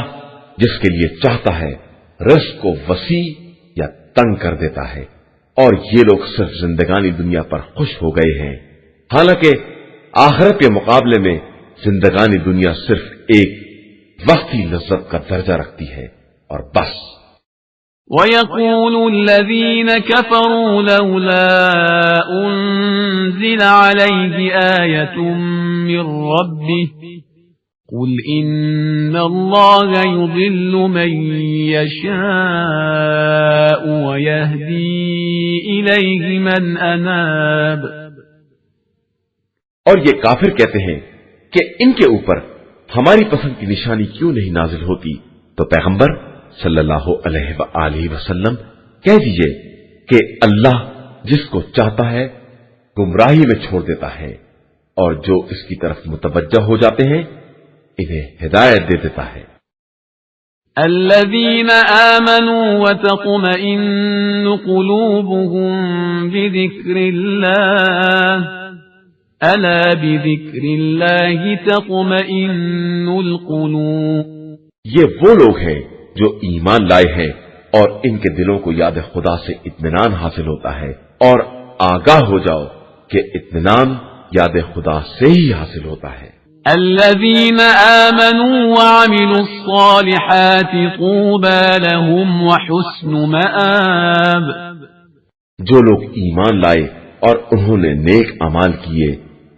جس کے لیے چاہتا ہے رزق کو وسیع یا تنگ کر دیتا ہے اور یہ لوگ صرف زندگانی دنیا پر خوش ہو گئے ہیں حالانکہ آخرت کے مقابلے میں زندگانی دنیا صرف ایک وقتی لذت کا درجہ رکھتی ہے اور بس. وَيَقُولُ الَّذِينَ كَفَرُوا لَوْلَا أُنزِلَ عَلَيْهِ آيَةٌ مِّن رَّبِّهِ قُلْ إِنَّ اللَّهَ يُضِلُّ مَن يَشَاءُ وَيَهْدِي إِلَيْهِ مَنْ أَنَابَ. اور یہ کافر کہتے ہیں کہ ان کے اوپر ہماری پسند کی نشانی کیوں نہیں نازل ہوتی؟ تو پیغمبر صلی اللہ علیہ وآلہ وسلم کہہ دیجئے کہ اللہ جس کو چاہتا ہے گمراہی میں چھوڑ دیتا ہے اور جو اس کی طرف متوجہ ہو جاتے ہیں انہیں ہدایت دے دیتا ہے۔ الذين آمنوا وتطمئن قلوبهم بذكر الله ألا بذكر الله تطمئن القلوب۔ یہ وہ لوگ ہیں جو ایمان لائے ہیں اور ان کے دلوں کو یاد خدا سے اطمینان حاصل ہوتا ہے، اور آگاہ ہو جاؤ کہ اطمینان یاد خدا سے ہی حاصل ہوتا ہے۔ الذين آمنوا وعملوا الصالحات طوبى لهم وحسن مآب۔ جو لوگ ایمان لائے اور انہوں نے نیک اعمال کیے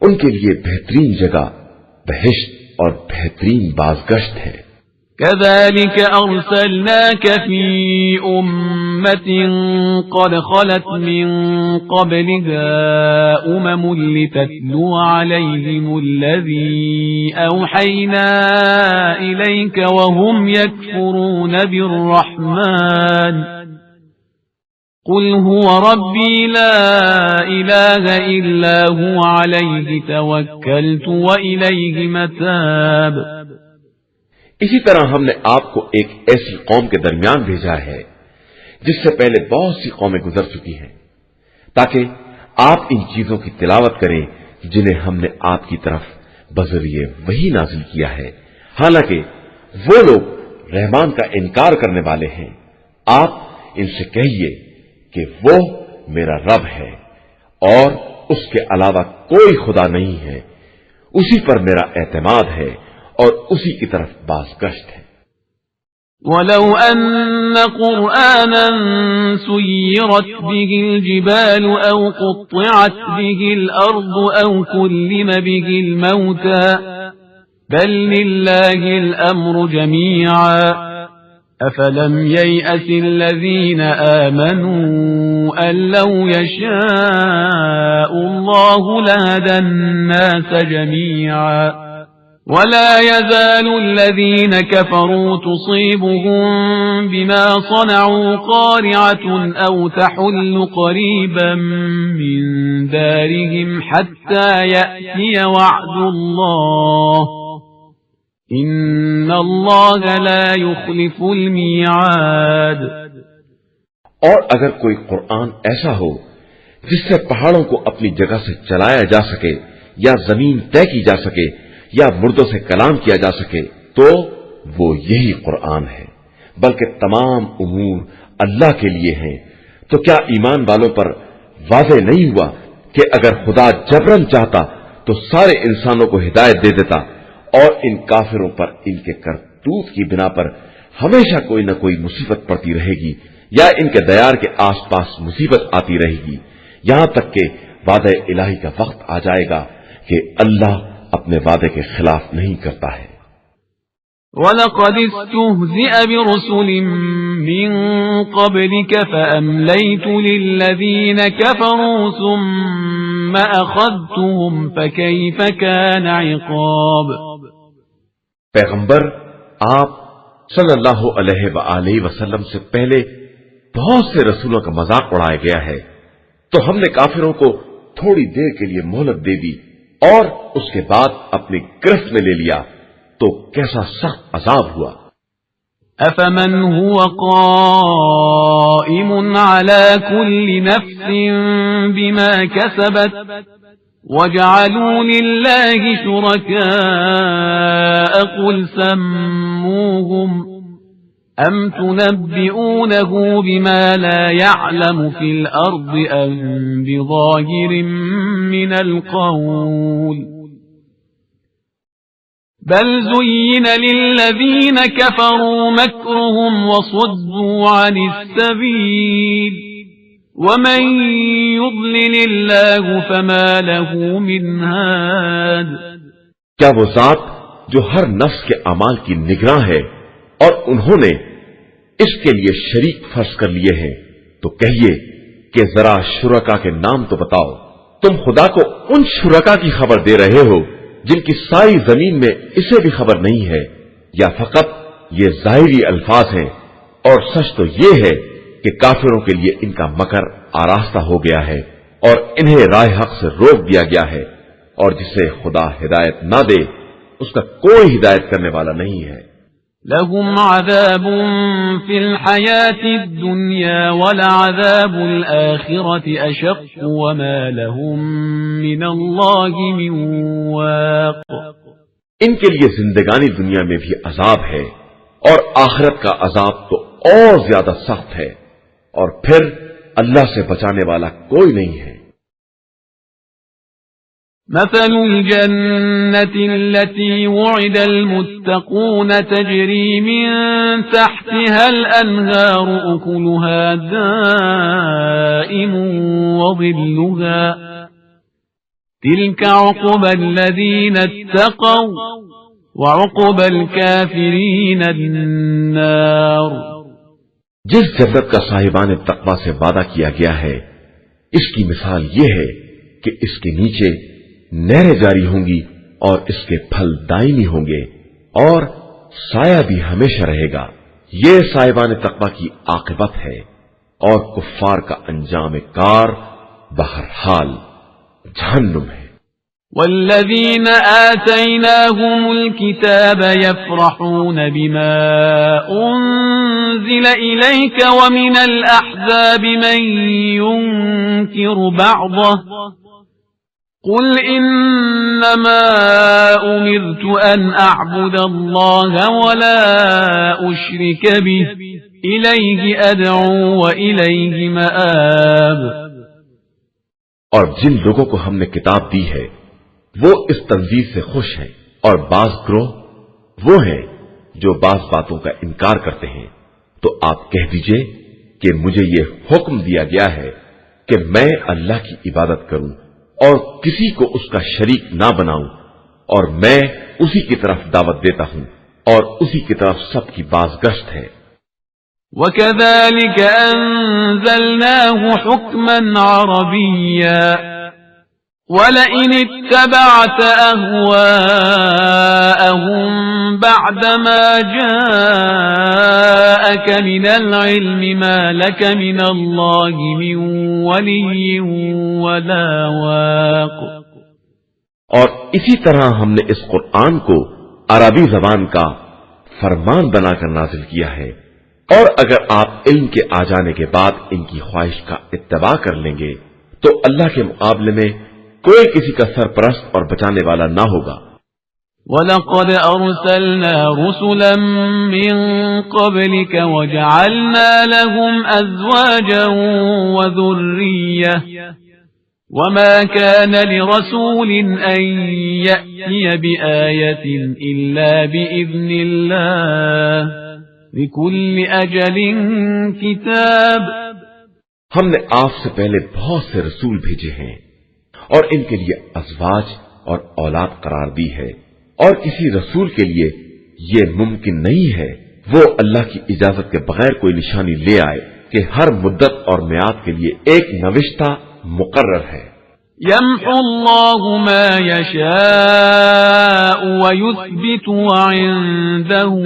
ان کے لیے بہترین جگہ بہشت اور بہترین بازگشت ہے۔ كذلك أرسلناك في أمة قد خلت من قبلها لتتلو عليهم الذي أوحينا إليك وهم يكفرون بالرحمن قل هو ربي لا إله إلا هو عليه توكلت وإليه متاب۔ اسی طرح ہم نے آپ کو ایک ایسی قوم کے درمیان بھیجا ہے جس سے پہلے بہت سی قومیں گزر چکی ہیں، تاکہ آپ ان چیزوں کی تلاوت کریں جنہیں ہم نے آپ کی طرف بذریعہ وحی نازل کیا ہے، حالانکہ وہ لوگ رحمان کا انکار کرنے والے ہیں۔ آپ ان سے کہیے کہ وہ میرا رب ہے اور اس کے علاوہ کوئی خدا نہیں ہے، اسی پر میرا اعتماد ہے اور اسی کی طرف بازگشت ہے۔ وَلَوْ أَنَّ قُرْآنًا سُيِّرَتْ بِهِ الْجِبَالُ أَوْ قُطِّعَتْ بِهِ الْأَرْضُ أَوْ كُلِّمَ بِهِ الْمَوْتَى بَلْ لِلَّهِ الْأَمْرُ جَمِيعًا أَفَلَمْ يَيْأَسِ الَّذِينَ آمَنُوا أَن لَّوْ يَشَاءُ اللَّهُ لَهَدَى النَّاسَ جَمِيعًا ولا يزال الذين كفروا تصيبهم بما صنعوا قارعة أو تحل قريبا من دارهم حتى يأتي وعد الله إن الله لا يخلف الميعاد۔ اور اگر کوئی قرآن ایسا ہو جس سے پہاڑوں کو اپنی جگہ سے چلایا جا سکے یا زمین طے کی جا سکے یا مردوں سے کلام کیا جا سکے تو وہ یہی قرآن ہے، بلکہ تمام امور اللہ کے لیے ہیں۔ تو کیا ایمان والوں پر واضح نہیں ہوا کہ اگر خدا جبرن چاہتا تو سارے انسانوں کو ہدایت دے دیتا، اور ان کافروں پر ان کے کرتوت کی بنا پر ہمیشہ کوئی نہ کوئی مصیبت پڑتی رہے گی، یا ان کے دیار کے آس پاس مصیبت آتی رہے گی، یہاں تک کہ وعدہ الہی کا وقت آ جائے گا کہ اللہ اپنے وعدے کے خلاف نہیں کرتا ہے۔ وَلَقَدِ اسْتُهْزِئَ بِرُسُلٍ مِّن قَبْلِكَ فَأَمْلَيْتُ لِلَّذِينَ كَفَرُوا ثُمَّ أَخَذْتُهُمْ فَكَيْفَ كَانَ عِقَابِ۔ پیغمبر آپ صلی اللہ علیہ وآلہ وسلم سے پہلے بہت سے رسولوں کا مذاق اڑایا گیا ہے، تو ہم نے کافروں کو تھوڑی دیر کے لیے مہلت دے دی اور اس کے بعد اپنی گرفت میں لے لیا، تو کیسا سخت عذاب ہوا۔ أَفَمَنْ هُوَ قَائِمٌ عَلَى كُلِّ نَفْسٍ بِمَا كَسَبَتْ وَجَعَلُوا لِلَّهِ شُرَكَاءَ قُلْ سَمُّوهُمْ أَمْ تُنَبِّئُونَهُ بِمَا لَا يَعْلَمُ فِي الْأَرْضِ أَمْ بِظَاهِرٍ مِّنَ الْقَوْلِ بَلْ زُيِّنَ لِلَّذِينَ كَفَرُوا مَكْرُهُمْ وَصُدُّوا عَنِ السَّبِيلِ وَمَن يُضْلِلِ اللَّهُ فَمَا لَهُ مِنْ هَادٍ۔ کیا وہ ذات جو ہر نفس کے اعمال کی نگراں ہے اور انہوں نے اس کے لیے شریک فرض کر لیے ہیں، تو کہیے کہ ذرا شرکا کے نام تو بتاؤ۔ تم خدا کو ان شرکا کی خبر دے رہے ہو جن کی ساری زمین میں اسے بھی خبر نہیں ہے، یا فقط یہ ظاہری الفاظ ہیں؟ اور سچ تو یہ ہے کہ کافروں کے لیے ان کا مکر آراستہ ہو گیا ہے اور انہیں راہ حق سے روک دیا گیا ہے، اور جسے خدا ہدایت نہ دے اس کا کوئی ہدایت کرنے والا نہیں ہے۔ لهم عذاب في الحياة الدنيا ولعذاب الآخرة أشق وما لهم من الله من واق۔ ان کے لیے زندگانی دنیا میں بھی عذاب ہے اور آخرت کا عذاب تو اور زیادہ سخت ہے، اور پھر اللہ سے بچانے والا کوئی نہیں ہے۔ مثل الجنة التي وعد المتقون تجري من تحتها الأنهار أكلها دائم وظلها تلك عقبى الذين اتقوا وعقبى الكافرين النار۔ جس جنت کا صاحبان تقوی سے وعدہ کیا گیا ہے، اس کی مثال یہ ہے کہ اس کے نیچے نہریں جاری ہوں گی اور اس کے پھل دائمی ہوں گے اور سایہ بھی ہمیشہ رہے گا۔ یہ صاحبان تقوی کی عاقبت ہے، اور کفار کا انجام کار بہرحال جہنم ہے۔ والذين آتيناهم الكتاب يفرحون بما أنزل إليك ومن الأحزاب من ينكر بعضه قل إنما أمرت أن أعبد الله ولا أشرك به إليه أدعو وإليه مآب۔ اور جن لوگوں کو ہم نے کتاب دی ہے وہ اس تنزیل سے خوش ہیں، اور بعض گروہ وہ ہیں جو بعض باتوں کا انکار کرتے ہیں، تو آپ کہہ دیجئے کہ مجھے یہ حکم دیا گیا ہے کہ میں اللہ کی عبادت کروں اور کسی کو اس کا شریک نہ بناؤں، اور میں اسی کی طرف دعوت دیتا ہوں اور اسی کی طرف سب کی بازگشت ہے۔ وَكَذَلِكَ أَنزَلْنَاهُ حُكْمًا عَرَبِيًّا وَلَئِنِ اتَّبَعْتَ أَهْوَاءَهُمْ بَعْدَمَا جَاءَكَ مِنَ الْعِلْمِ مَا لَكَ مِنَ اللَّهِ مِنْ وَلِيٍّ وَلَا وَاقٍ۔ اور اسی طرح ہم نے اس قرآن کو عربی زبان کا فرمان بنا کر نازل کیا ہے، اور اگر آپ علم کے آ جانے کے بعد ان کی خواہش کا اتباع کر لیں گے تو اللہ کے مقابلے میں کوئی کسی کا سرپرست اور بچانے والا نہ ہوگا۔ وَلَقَدْ أَرْسَلْنَا رُسُلًا مِّن قَبْلِكَ وَجَعَلْنَا لَهُمْ أَزْوَاجًا وَذُرِّيَّةً وَمَا كَانَ لِرَسُولٍ أَن يَأْتِيَ بِآيَةٍ إِلَّا بِإِذْنِ اللَّهِ لِكُلِّ أَجَلٍ كِتَابٌ۔ ہم نے آپ سے پہلے بہت سے رسول بھیجے ہیں اور ان کے لیے ازواج اور اولاد قرار دی ہے، اور کسی رسول کے لیے یہ ممکن نہیں ہے وہ اللہ کی اجازت کے بغیر کوئی نشانی لے آئے کہ ہر مدت اور میعاد کے لیے ایک نوشتہ مقرر ہے۔ يَمْحُو اللَّهُ مَا يَشَاءُ وَيُثْبِتُ وَعِندَهُ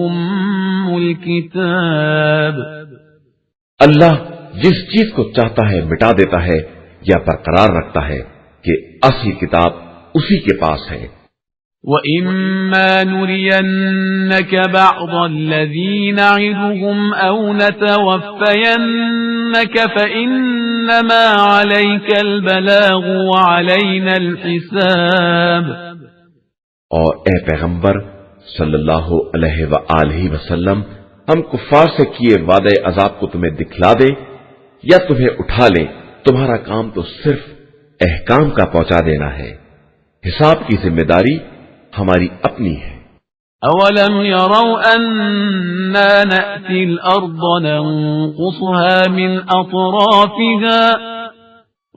أُمُّ الْكِتَابِ۔ اللہ جس چیز کو چاہتا ہے مٹا دیتا ہے یا برقرار رکھتا ہے کہ اصل کتاب اسی کے پاس ہے۔ وَإِمَّا نُرِيَنَّكَ بَعْضَ الَّذِي نَعِدُهُمْ أَوْ نَتَوَفَّيَنَّكَ فَإِنَّمَا عَلَيْكَ الْبَلَاغُ وَعَلَيْنَا الْحِسَابُ۔ اور اے پیغمبر صلی اللہ علیہ وآلہ وسلم، ہم کفار سے کیے وعدے عذاب کو تمہیں دکھلا دیں یا تمہیں اٹھا لیں، تمہارا کام تو صرف احکام کا پہنچا دینا ہے، حساب کی ذمہ داری ہماری اپنی ہے۔ أَوَلَمْ يَرَوْا أَنَّا نَأْتِي الْأَرْضَ نَنْقُصُهَا مِنْ أَطْرَافِهَا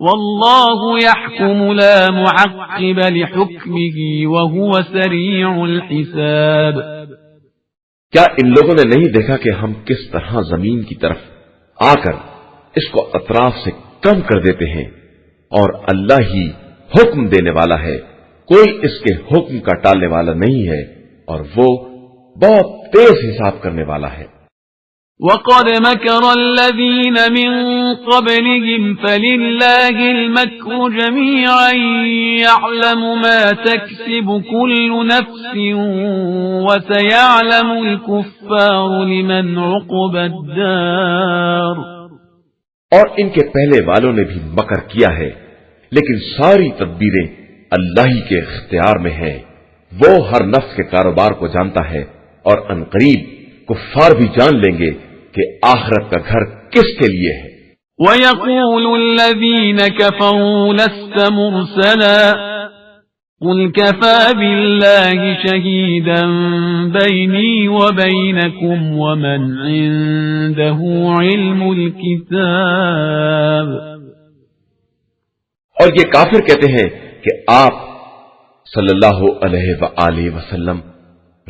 وَاللَّهُ يَحْكُمُ لَا مُعَقِّبَ لِحُكْمِهِ وَهُوَ سَرِيعُ الْحِسَابِ۔ کیا ان لوگوں نے نہیں دیکھا کہ ہم کس طرح زمین کی طرف آ کر اس کو اطراف سے کم کر دیتے ہیں، اور اللہ ہی حکم دینے والا ہے، کوئی اس کے حکم کا ٹالنے والا نہیں ہے، اور وہ بہت تیز حساب کرنے والا ہے۔ وقد مكر الذين من قبلهم فلله المكر جميعا يعلم ما تكسب كل نفس وسيعلم الكفار لمن عقبى الدار۔ اور ان کے پہلے والوں نے بھی مکر کیا ہے، لیکن ساری تدبیریں اللہ ہی کے اختیار میں ہیں۔ وہ ہر نفس کے کاروبار کو جانتا ہے، اور عنقریب کفار بھی جان لیں گے کہ آخرت کا گھر کس کے لیے ہے۔ وَيَقُولُ الَّذِينَ كَفَرُوا لَسْتَ مُرْسَلًا قُلْ كَفَى بِاللَّهِ شَهِيدًا بَيْنِي وَبَيْنَكُمْ وَمَنْ عِندَهُ عِلْمُ الْكِتَابِ۔ اور یہ کافر کہتے ہیں کہ آپ صلی اللہ علیہ وآلہ وسلم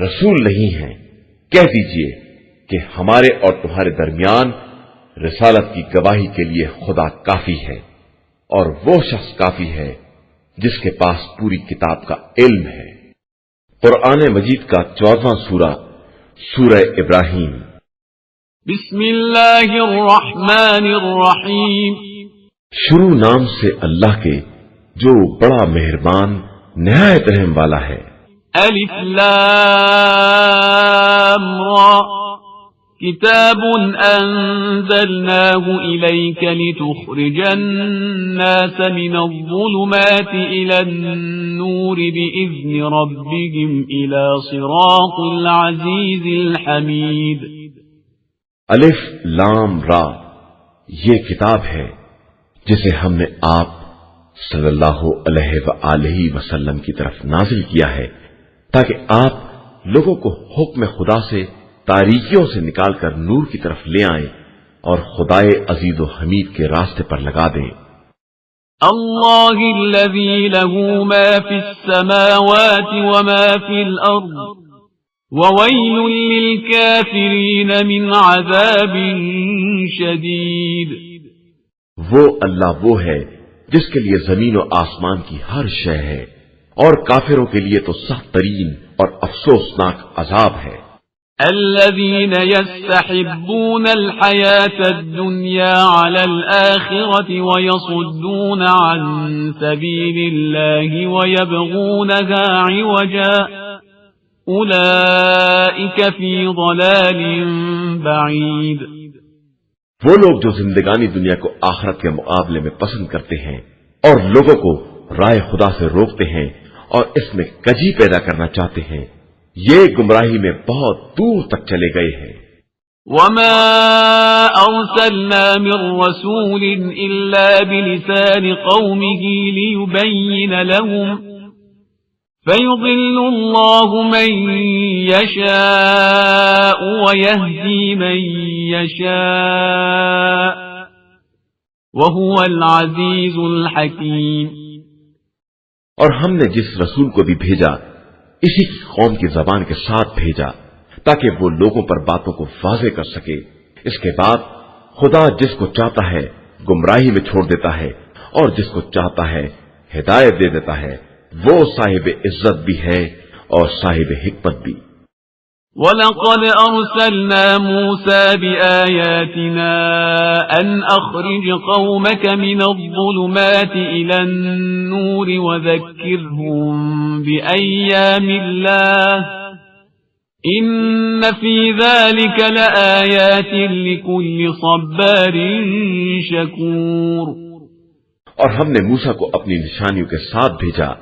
رسول نہیں ہیں۔ کہہ دیجئے کہ ہمارے اور تمہارے درمیان رسالت کی گواہی کے لیے خدا کافی ہے، اور وہ شخص کافی ہے جس کے پاس پوری کتاب کا علم ہے۔ قرآن مجید کا 14واں سورہ، سورہ ابراہیم۔ بسم اللہ الرحمن الرحیم۔ شروع نام سے اللہ کے جو بڑا مہربان نہایت رحم والا ہے۔ الف لام را کتاب انزلناه الیک لتخرج الناس من الظلمات الى النور باذن ربهم الى صراط العزیز الحمید۔ الف لام را، یہ کتاب ہے جسے ہم نے آپ صلی اللہ علیہ وآلہ وسلم کی طرف نازل کیا ہے تاکہ آپ لوگوں کو حکم خدا سے تاریکیوں سے نکال کر نور کی طرف لے آئیں اور خدائے عزیز و حمید کے راستے پر لگا دیں۔ اللہ الذی له ما فی السماوات وما فی الارض وویل للکافرین من عذاب شدید۔ وہ اللہ وہ ہے جس کے لیے زمین و آسمان کی ہر شے ہے، اور کافروں کے لیے تو سخت ترین اور افسوسناک عذاب ہے۔ الذين يستحبون الحياة الدنيا على الآخرة ويصدون عن سبيل الله ويبغونها عوجا أولئك في ضلال بعيد۔ وہ لوگ جو زندگانی دنیا کو آخرت کے مقابلے میں پسند کرتے ہیں اور لوگوں کو رائے خدا سے روکتے ہیں اور اس میں کجی پیدا کرنا چاہتے ہیں، یہ گمراہی میں بہت دور تک چلے گئے ہیں۔ وما أرسلنا من رسول إلا بلسان قومه ليبين لهم فيضل الله من يشاء ويهدي من يشاء وهو العزيز الحكيم۔ اور ہم نے جس رسول کو بھی بھیجا اسی کی قوم کی زبان کے ساتھ بھیجا تاکہ وہ لوگوں پر باتوں کو واضح کر سکے۔ اس کے بعد خدا جس کو چاہتا ہے گمراہی میں چھوڑ دیتا ہے اور جس کو چاہتا ہے ہدایت دے دیتا ہے۔ وہ صاحب عزت بھی ہے اور صاحب حکمت بھی۔ وَلَقَدْ أَرْسَلْنَا مُوسَى بِآيَاتِنَا أَنْ أَخْرِجْ قَوْمَكَ مِنَ الظُّلُمَاتِ إِلَى النُّورِ وَذَكِّرْهُمْ بِأَيَّامِ اللَّهِ إِنَّ فِي ذَلِكَ لَآيَاتٍ لِكُلِّ صَبَّارٍ شَكُورٍ۔ اور ہم نے موسیٰ کو اپنی نشانیوں کے ساتھ بھیجا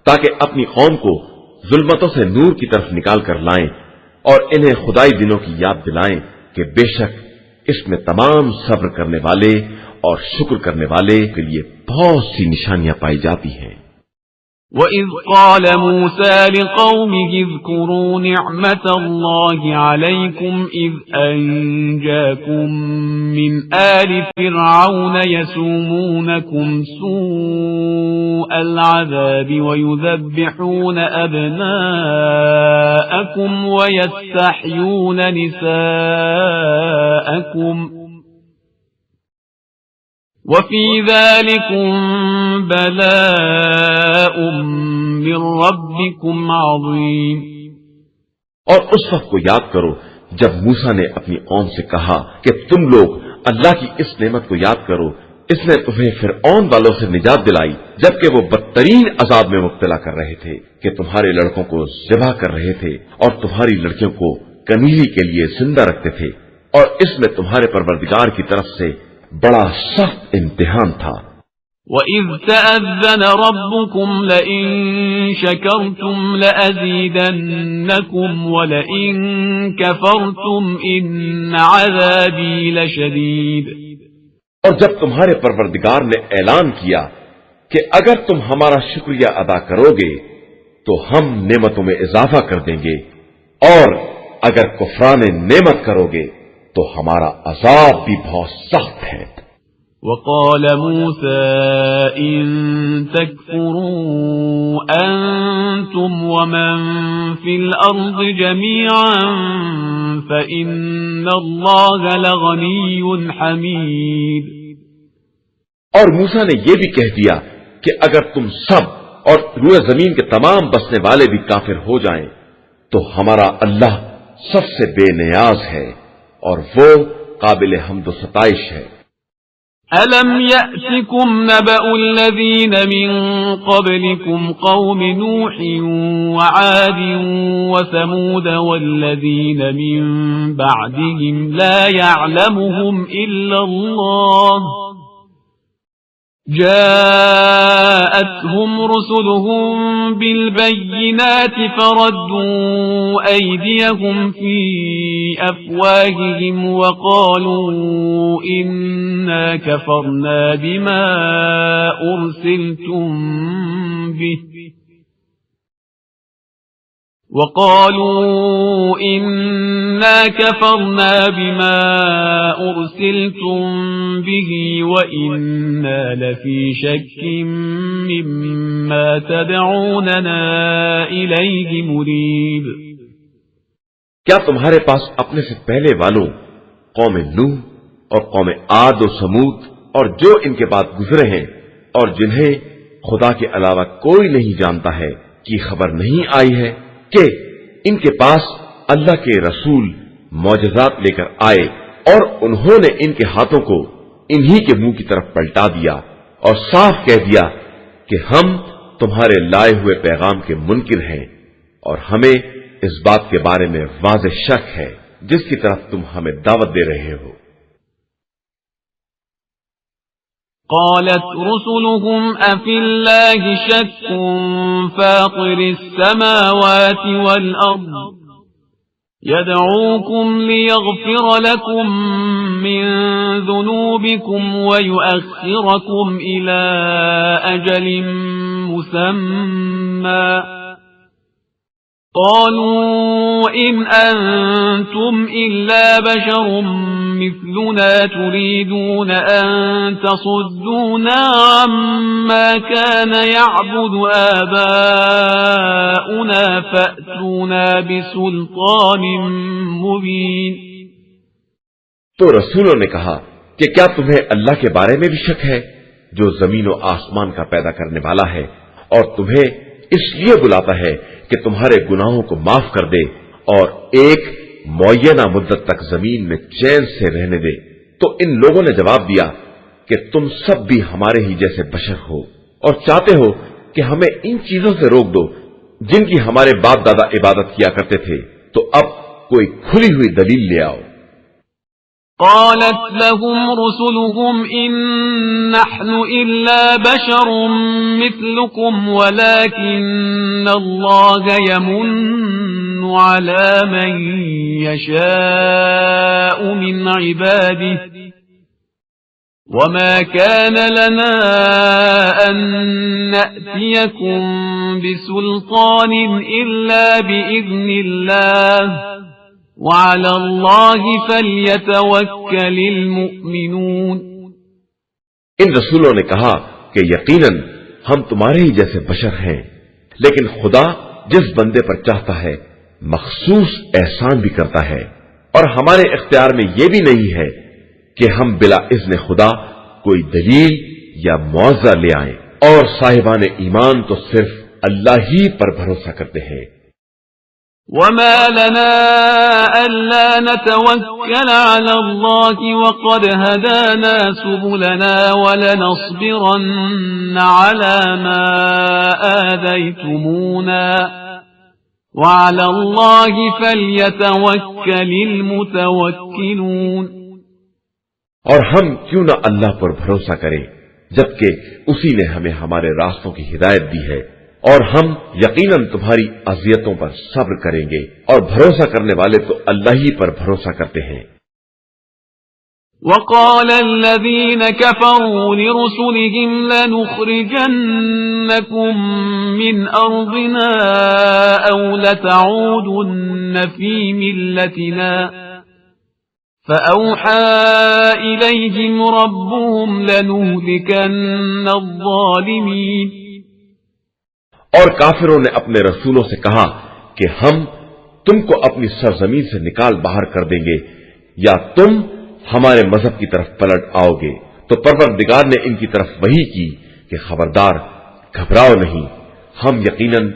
تاکہ اپنی قوم کو ظلمتوں سے نور کی طرف نکال کر لائیں اور انہیں خدائی دنوں کی یاد دلائیں کہ بے شک اس میں تمام صبر کرنے والے اور شکر کرنے والے کے لیے بہت سی نشانیاں پائی جاتی ہیں۔ وَإِذْ قَالَ مُوسَى لِقَوْمِهِ اذْكُرُوا نِعْمَةَ اللَّهِ عَلَيْكُمْ إِذْ أَنْجَاكُمْ مِنْ آلِ فِرْعَوْنَ يَسُومُونَكُمْ سُوءَ الْعَذَابِ وَيُذَبِّحُونَ أَبْنَاءَكُمْ وَيَسْتَحْيُونَ نِسَاءَكُمْ وَفِي ذَلِكُمْ بَلَاءٌ مِّن رَّبِّكُمْ عَظِيمٌ۔ اور اس وقت کو یاد کرو جب موسیٰ نے اپنی قوم سے کہا کہ تم لوگ اللہ کی اس نعمت کو یاد کرو، اس نے تمہیں فرعون والوں سے نجات دلائی جبکہ وہ بدترین عذاب میں مبتلا کر رہے تھے کہ تمہارے لڑکوں کو ذبح کر رہے تھے اور تمہاری لڑکیوں کو کنیزی کے لیے زندہ رکھتے تھے، اور اس میں تمہارے پروردگار کی طرف سے بڑا سخت امتحان تھا۔ وَإِذْ تَأَذَّنَ رَبُّكُمْ لَئِن شَكَرْتُمْ لَأَزِيدَنَّكُمْ وَلَئِن كَفَرْتُمْ إِنَّ عَذَابِي لَشَدِيدٌ۔ اور جب تمہارے پروردگار نے اعلان کیا کہ اگر تم ہمارا شکریہ ادا کرو گے تو ہم نعمتوں میں اضافہ کر دیں گے، اور اگر کفران نعمت کرو گے تو ہمارا عذاب بھی بہت سخت ہے۔ وقال موسى إن تكفروا أنتم ومن في الأرض جميعا فإن الله لغني حميد۔ اور موسیٰ نے یہ بھی کہہ دیا کہ اگر تم سب اور روئے زمین کے تمام بسنے والے بھی کافر ہو جائیں تو ہمارا اللہ سب سے بے نیاز ہے اور وہ قابل حمد و ستائش ہے۔ أَلَمْ يَأْتِكُمْ نَبَأُ الَّذِينَ مِنْ قَبْلِكُمْ قَوْمِ نُوحٍ وَعَادٍ وَثَمُودَ وَالَّذِينَ مِنْ بَعْدِهِمْ لَا يَعْلَمُهُمْ إِلَّا اللَّهُ جاءتهم رسلهم بالبينات فردوا أيديهم في أفواههم وقالوا إنا كفرنا بما أرسلتم به وإنا لفي شك مما تدعوننا إليه مريب۔ کیا تمہارے پاس اپنے سے پہلے والوں قوم نوح اور قوم عاد و سمود اور جو ان کے بعد گزرے ہیں اور جنہیں خدا کے علاوہ کوئی نہیں جانتا ہے کی خبر نہیں آئی ہے کہ ان کے پاس اللہ کے رسول معجزات لے کر آئے اور انہوں نے ان کے ہاتھوں کو انہی کے منہ کی طرف پلٹا دیا اور صاف کہہ دیا کہ ہم تمہارے لائے ہوئے پیغام کے منکر ہیں اور ہمیں اس بات کے بارے میں واضح شک ہے جس کی طرف تم ہمیں دعوت دے رہے ہو۔ قالت رسلهم أفي الله شك فاطر السماوات والأرض يدعوكم ليغفر لكم من ذنوبكم ويؤخركم إلى أجل مسمى قالوا إن أنتم إلا بشر مثلنا تريدون أن تصدونا عما كان يعبد آباؤنا فأتونا بسلطان مبين۔ تو رسولوں نے کہا کہ کیا تمہیں اللہ کے بارے میں بھی شک ہے جو زمین و آسمان کا پیدا کرنے والا ہے اور تمہیں اس لیے بلاتا ہے کہ تمہارے گناہوں کو معاف کر دے اور ایک معینہ مدت تک زمین میں چین سے رہنے دے؟ تو ان لوگوں نے جواب دیا کہ تم سب بھی ہمارے ہی جیسے بشر ہو اور چاہتے ہو کہ ہمیں ان چیزوں سے روک دو جن کی ہمارے باپ دادا عبادت کیا کرتے تھے، تو اب کوئی کھلی ہوئی دلیل لے آؤ۔ قالت لهم رسلهم إن نحن إلا بشر مثلكم ولكن الله يمن على من يشاء من عباده وما كان لنا أن نأتيكم بسلطان إلا بإذن الله وعلى الله فليتوكل المؤمنون۔ ان رسولوں نے کہا کہ یقیناً ہم تمہارے ہی جیسے بشر ہیں، لیکن خدا جس بندے پر چاہتا ہے مخصوص احسان بھی کرتا ہے، اور ہمارے اختیار میں یہ بھی نہیں ہے کہ ہم بلا اذن خدا کوئی دلیل یا معاوضہ لے آئیں، اور صاحبان ایمان تو صرف اللہ ہی پر بھروسہ کرتے ہیں۔ وما لنا ألا نتوكل على الله وقد هدانا سبلنا ولنصبرن على ما آذيتمونا وعلى الله فليتوكل المتوكلون۔ اور ہم کیوں نہ اللہ پر بھروسہ کریں جبکہ اسی نے ہمیں ہمارے راستوں کی ہدایت دی ہے، اور ہم یقیناً تمہاری اذیتوں پر صبر کریں گے، اور بھروسہ کرنے والے تو اللہ ہی پر بھروسہ کرتے ہیں۔ وقال الذين كفروا لرسلهم لنخرجنكم من أرضنا أو لتعودن في ملتنا فأوحى إليهم ربهم لنهلكن الظالمين۔ اور کافروں نے اپنے رسولوں سے کہا کہ ہم تم کو اپنی سرزمین سے نکال باہر کر دیں گے یا تم ہمارے مذہب کی طرف پلٹ آؤ گے، تو پروردگار نے ان کی طرف وحی کی کہ خبردار، گھبراؤ نہیں، ہم یقیناً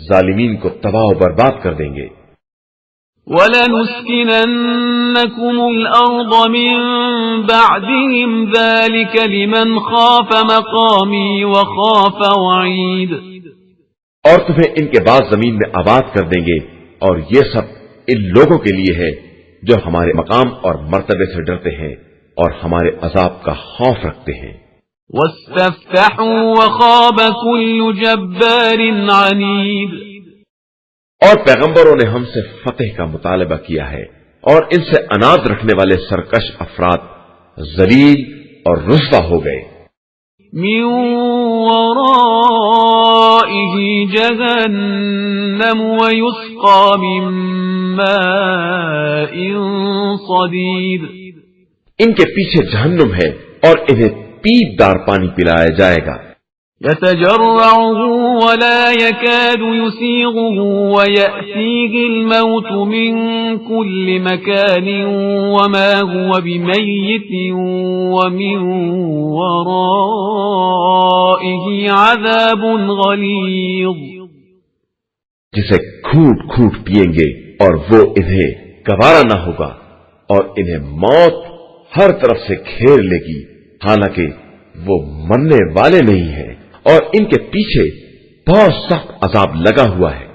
ظالمین کو تباہ و برباد کر دیں گے۔ وَلَنُسْكِنَنَّكُمُ الْأَرْضَ مِنْ بَعْدِهِمْ ذَلِكَ لِمَنْ خَافَ مَقَامِي وَخَافَ وَعِيدِ۔ اور تمہیں ان کے بعد زمین میں آباد کر دیں گے، اور یہ سب ان لوگوں کے لیے ہے جو ہمارے مقام اور مرتبے سے ڈرتے ہیں اور ہمارے عذاب کا خوف رکھتے ہیں۔ وَاسْتَفْتَحُوا وَخَابَ كُلُّ جَبَّارٍ عَنِيدٍ۔ اور پیغمبروں نے ہم سے فتح کا مطالبہ کیا ہے، اور ان سے اناد رکھنے والے سرکش افراد ذلیل اور رسوا ہو گئے۔ من ورائه جهنم ويسقى من ماء صديد۔ ان کے پیچھے جہنم ہے اور انہیں پیپ دار پانی پلایا جائے گا۔ يتجرعه ولا يكاد يسيغه ويأتيه الموت من كل مكان وما هو بميت ومن ورائه عذاب غليظ۔ جسے گھوٹ گھوٹ پیئیں گے اور وہ انہیں گوارا نہ ہوگا، اور انہیں موت ہر طرف سے گھیر لے گی، حالانکہ وہ مرنے والے نہیں ہیں، اور ان کے پیچھے بہت سخت عذاب لگا ہوا ہے۔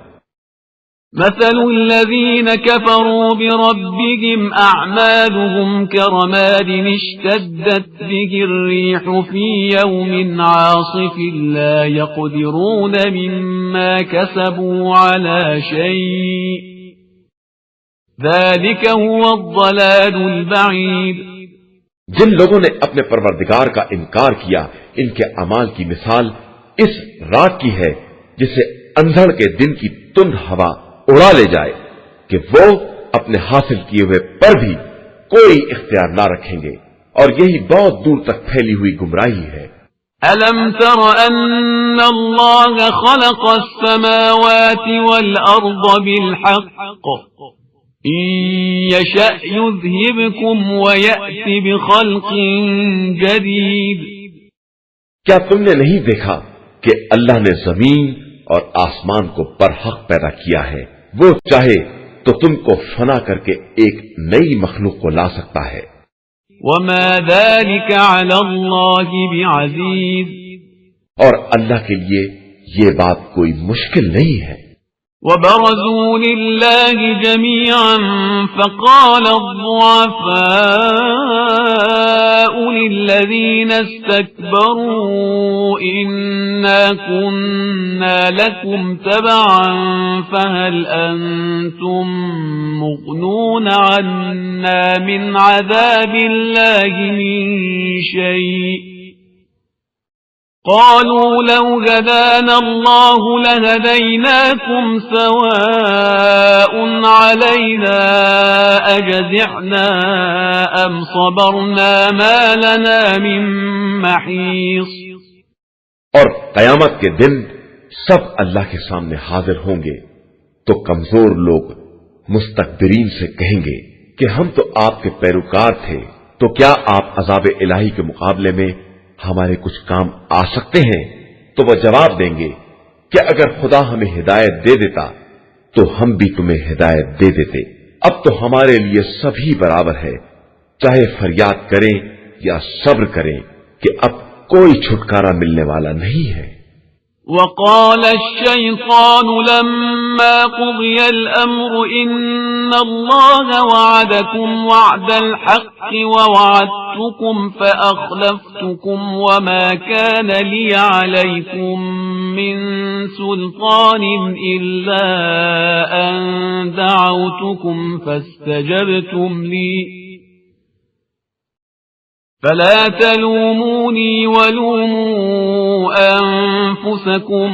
مثل الذين كفروا بربهم أعمالهم كرماد اشتدت به الريح في يوم عاصف لا يقدرون مما كسبوا على شيء ذلك هو الضلال البعيد۔ جن لوگوں نے اپنے پروردگار کا انکار کیا، ان کے اعمال کی مثال اس رات کی ہے جسے اندھڑ کے دن کی تند ہوا اڑا لے جائے کہ وہ اپنے حاصل کیے ہوئے پر بھی کوئی اختیار نہ رکھیں گے، اور یہی بہت دور تک پھیلی ہوئی گمراہی ہے۔ أَلَمْ تَرَ أَنَّ اللَّهَ خَلَقَ السَّمَاوَاتِ وَالْأَرْضَ بِالْحَقِّ إِن يَشَأْ يُذْهِبْكُمْ وَيَأْتِ بِخَلْقٍ جَدِيدٍ۔ کیا تم نے نہیں دیکھا کہ اللہ نے زمین اور آسمان کو برحق پیدا کیا ہے؟ وہ چاہے تو تم کو فنا کر کے ایک نئی مخلوق کو لا سکتا ہے۔ وَمَا ذَلِكَ عَلَى اللَّهِ بِعَزِيزٍ۔ اور اللہ کے لیے یہ بات کوئی مشکل نہیں ہے۔ وَبَرَزُوا لِلَّهِ جَمِيعًا فَقَالَ الضُّعَفَاءُ لِلَّذِينَ اسْتَكْبَرُوا إِنَّا كُنَّا لَكُمْ تَبَعًا فَهَلْ أَنْتُمْ مُغْنُونَ عَنَّا مِنْ عَذَابِ اللَّهِ مِنْ شَيْءٍ قالوا لو هدانا الله لهديناكم سواء علينا أجزعنا أم صبرنا ما لنا من محيص۔ اور قیامت کے دن سب اللہ کے سامنے حاضر ہوں گے تو کمزور لوگ مستکبرین سے کہیں گے کہ ہم تو آپ کے پیروکار تھے، تو کیا آپ عذاب الہی کے مقابلے میں ہمارے کچھ کام آ سکتے ہیں؟ تو وہ جواب دیں گے کہ اگر خدا ہمیں ہدایت دے دیتا تو ہم بھی تمہیں ہدایت دے دیتے۔ اب تو ہمارے لیے سبھی برابر ہے، چاہے فریاد کریں یا صبر کریں کہ اب کوئی چھٹکارا ملنے والا نہیں ہے۔ وقال الشيطان لما قضي الأمر إن الله وعدكم وعد الحق ووعدتكم فأخلفتكم وما كان لي عليكم من سلطان إلا أن دعوتكم فاستجبتم لي فلا تلوموني ولوموا أنفسكم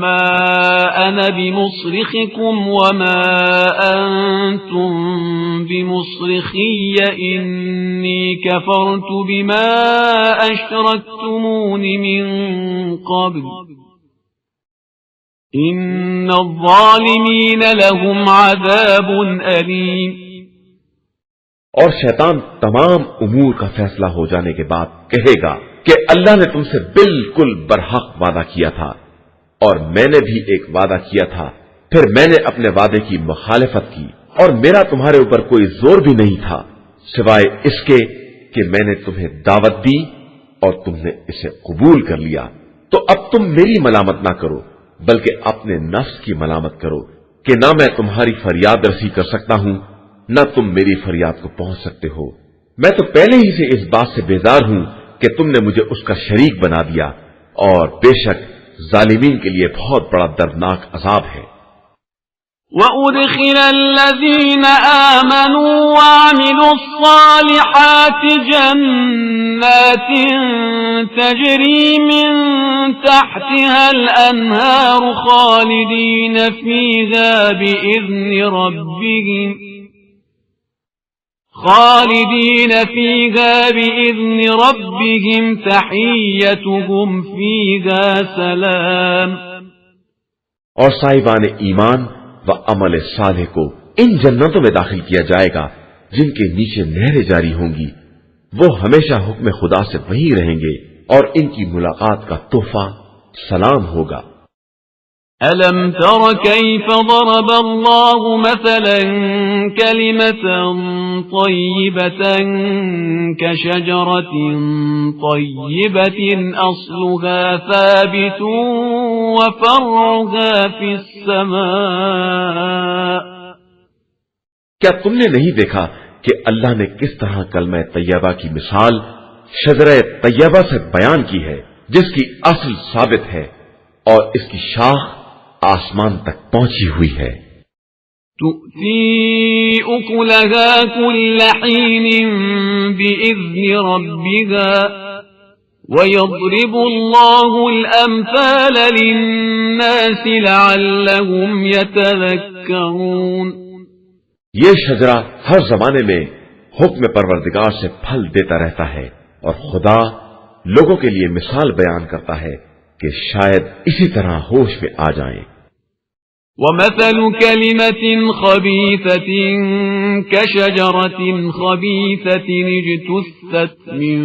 ما أنا بمصرخكم وما أنتم بمصرخي إني كفرت بما أشركتمون من قبل إن الظالمين لهم عذاب أليم۔ اور شیطان تمام امور کا فیصلہ ہو جانے کے بعد کہے گا کہ اللہ نے تم سے بالکل برحق وعدہ کیا تھا اور میں نے بھی ایک وعدہ کیا تھا، پھر میں نے اپنے وعدے کی مخالفت کی اور میرا تمہارے اوپر کوئی زور بھی نہیں تھا سوائے اس کے کہ میں نے تمہیں دعوت دی اور تم نے اسے قبول کر لیا۔ تو اب تم میری ملامت نہ کرو بلکہ اپنے نفس کی ملامت کرو کہ نہ میں تمہاری فریاد رسی کر سکتا ہوں نہ تم میری فریاد کو پہنچ سکتے ہو۔ میں تو پہلے ہی سے اس بات سے بیزار ہوں کہ تم نے مجھے اس کا شریک بنا دیا، اور بے شک ظالمین کے لیے بہت بڑا دردناک عذاب ہے۔ وَأُدْخِلَ الَّذِينَ آمَنُوا وَعَمِلُوا الصَّالِحَاتِ جَنَّاتٍ تَجْرِي مِن تَحْتِهَا الْأَنْهَارُ خَالِدِينَ فِيهَا بِإِذْنِ رَبِّهِمْ تَحِيَّتُهُمْ فِيهَا سَلَامٌ۔ اور صاحبان ایمان و عمل صالح کو ان جنتوں میں داخل کیا جائے گا جن کے نیچے نہریں جاری ہوں گی، وہ ہمیشہ حکم خدا سے وہیں رہیں گے اور ان کی ملاقات کا تحفہ سلام ہوگا۔ أَلَمْ تَرَ كَيْفَ ضَرَبَ اللَّهُ مَثَلًا كَلِمَةً طَيِّبَةً كَشَجَرَةٍ طَيِّبَةٍ أَصْلُهَا ثَابِتٌ وَفَرْعُهَا فِي السَّمَاءِ۔ کیا تم نے نہیں دیکھا کہ اللہ نے کس طرح کلمہ طیبہ کی مثال شجرہ طیبہ سے بیان کی ہے، جس کی اصل ثابت ہے اور اس کی شاخ آسمان تک پہنچی ہوئی ہے۔ تُؤْتِي أُكُلَهَا كُلَّ حِينٍ بِإِذْنِ رَبِّهَا وَيَضْرِبُ اللَّهُ الْأَمْثَالَ لِلنَّاسِ لَعَلَّهُمْ يَتَذَكَّرُونَ۔ یہ شجرہ ہر زمانے میں حکم پروردگار سے پھل دیتا رہتا ہے اور خدا لوگوں کے لیے مثال بیان کرتا ہے کہ شاید اسی طرح ہوش میں آ جائیں۔ وَمَثَلُ كَلِمَةٍ خَبِيثَةٍ كَشَجَرَةٍ خَبِيثَةٍ اجْتُثَّتْ مِنْ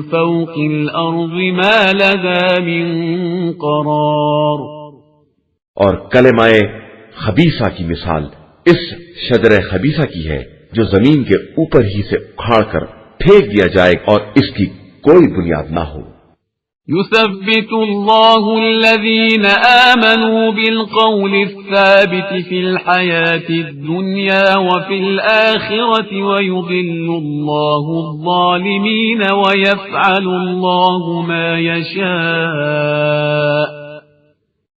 فَوْقِ الْأَرْضِ مَا لَهَا مِنْ قَرَارٍ۔ اور کلمہ خبیثہ کی مثال اس شجر خبیثہ کی ہے جو زمین کے اوپر ہی سے اکھاڑ کر پھینک دیا جائے اور اس کی کوئی بنیاد نہ ہو۔ يثبت الله الذين آمنوا بالقول الثابت في الحياة الدنيا وفي الآخرة ويضل الله الظالمين ويفعل الله ما يشاء۔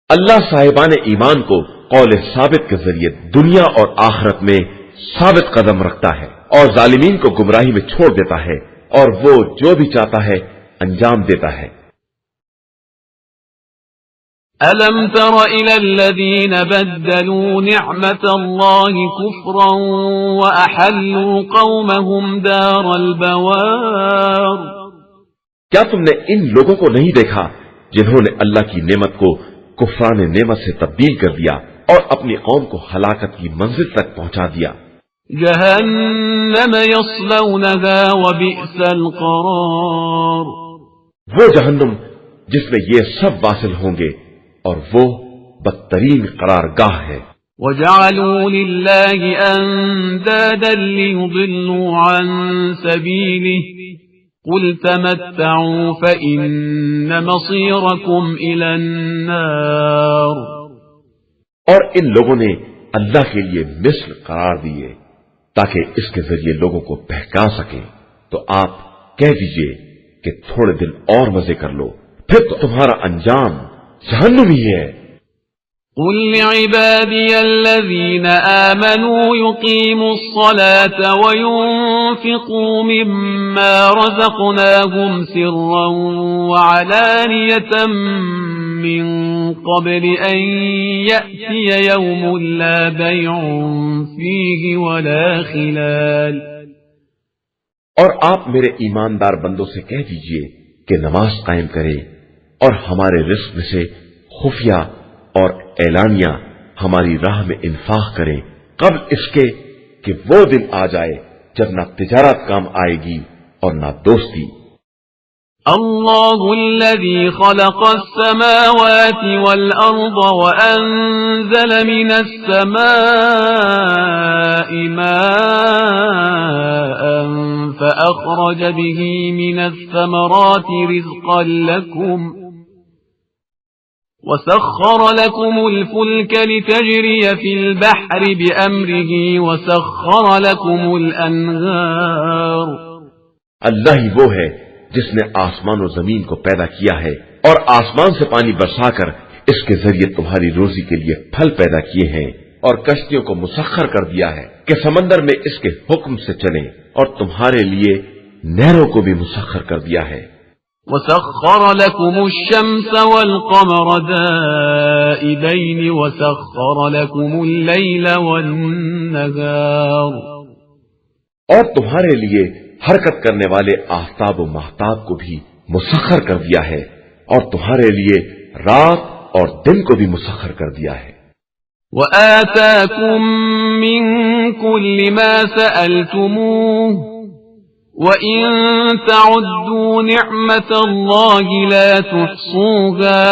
اللہ صاحبان ایمان کو قول ثابت کے ذریعے دنیا اور آخرت میں ثابت قدم رکھتا ہے اور ظالمین کو گمراہی میں چھوڑ دیتا ہے اور وہ جو بھی چاہتا ہے انجام دیتا ہے۔ أَلَمْ تَرَ إِلَى الَّذِينَ بَدَّلُوا نِعْمَةَ اللَّهِ كُفْرًا وَأَحَلُّوا قَوْمَهُمْ دَارَ الْبَوَارِ۔ کیا تم نے ان لوگوں کو نہیں دیکھا جنہوں نے اللہ کی نعمت کو کفران نعمت سے تبدیل کر دیا اور اپنی قوم کو ہلاکت کی منزل تک پہنچا دیا؟ جہنم یصلونها وبئس القرار۔ وہ جہنم جس میں یہ سب واصل ہوں گے اور وہ بدترین قرارگاہ ہے۔ وجعلوا لله أندادا ليضلوا عن سبيله قل تمتعوا فإن مصيركم إلى النار. اور ان لوگوں نے اللہ کے لیے مثل قرار دیے تاکہ اس کے ذریعے لوگوں کو بہکا سکیں، تو آپ کہہ دیجئے کہ تھوڑے دن اور مزے کر لو، پھر تو تمہارا انجام جہنم ہی ہے. قل لعبادي الذين آمنوا يقيموا الصلاة وينفقوا مما رزقناهم سرا وعلانية من قبل أن يأتي يوم لا بيع فيه ولا خلال. اور آپ میرے ایماندار بندوں سے کہہ دیجئے کہ نماز قائم کرے اور ہمارے رزق میں سے خفیہ اور اعلانیہ ہماری راہ میں انفاق کریں قبل اس کے کہ وہ دن آ جائے جب نہ تجارت کام آئے گی اور نہ دوستی. اللہ الذي خلق السماوات والأرض وأنزل من السماء ماء فأخرج به من الثمرات رزقا لكم وسخر لكم الفلك لتجري في البحر بأمره وسخر لكم الأنهار. اللہ ہی وہ ہے جس نے آسمان و زمین کو پیدا کیا ہے اور آسمان سے پانی برسا کر اس کے ذریعے تمہاری روزی کے لیے پھل پیدا کیے ہیں، اور کشتیوں کو مسخر کر دیا ہے کہ سمندر میں اس کے حکم سے چلیں، اور تمہارے لیے نہروں کو بھی مسخر کر دیا ہے. وسخر لكم الشمس والقمر دائبين وسخر لكم الليل والنهار. اور تمہارے لیے حرکت کرنے والے آفتاب و مہتاب کو بھی مسخر کر دیا ہے، اور تمہارے لیے رات اور دن کو بھی مسخر کر دیا ہے. وآتاكم من كل ما سألتموه وَإِن تَعُدُّوا نِعْمَةَ اللَّهِ لَا تُحْصُوهَا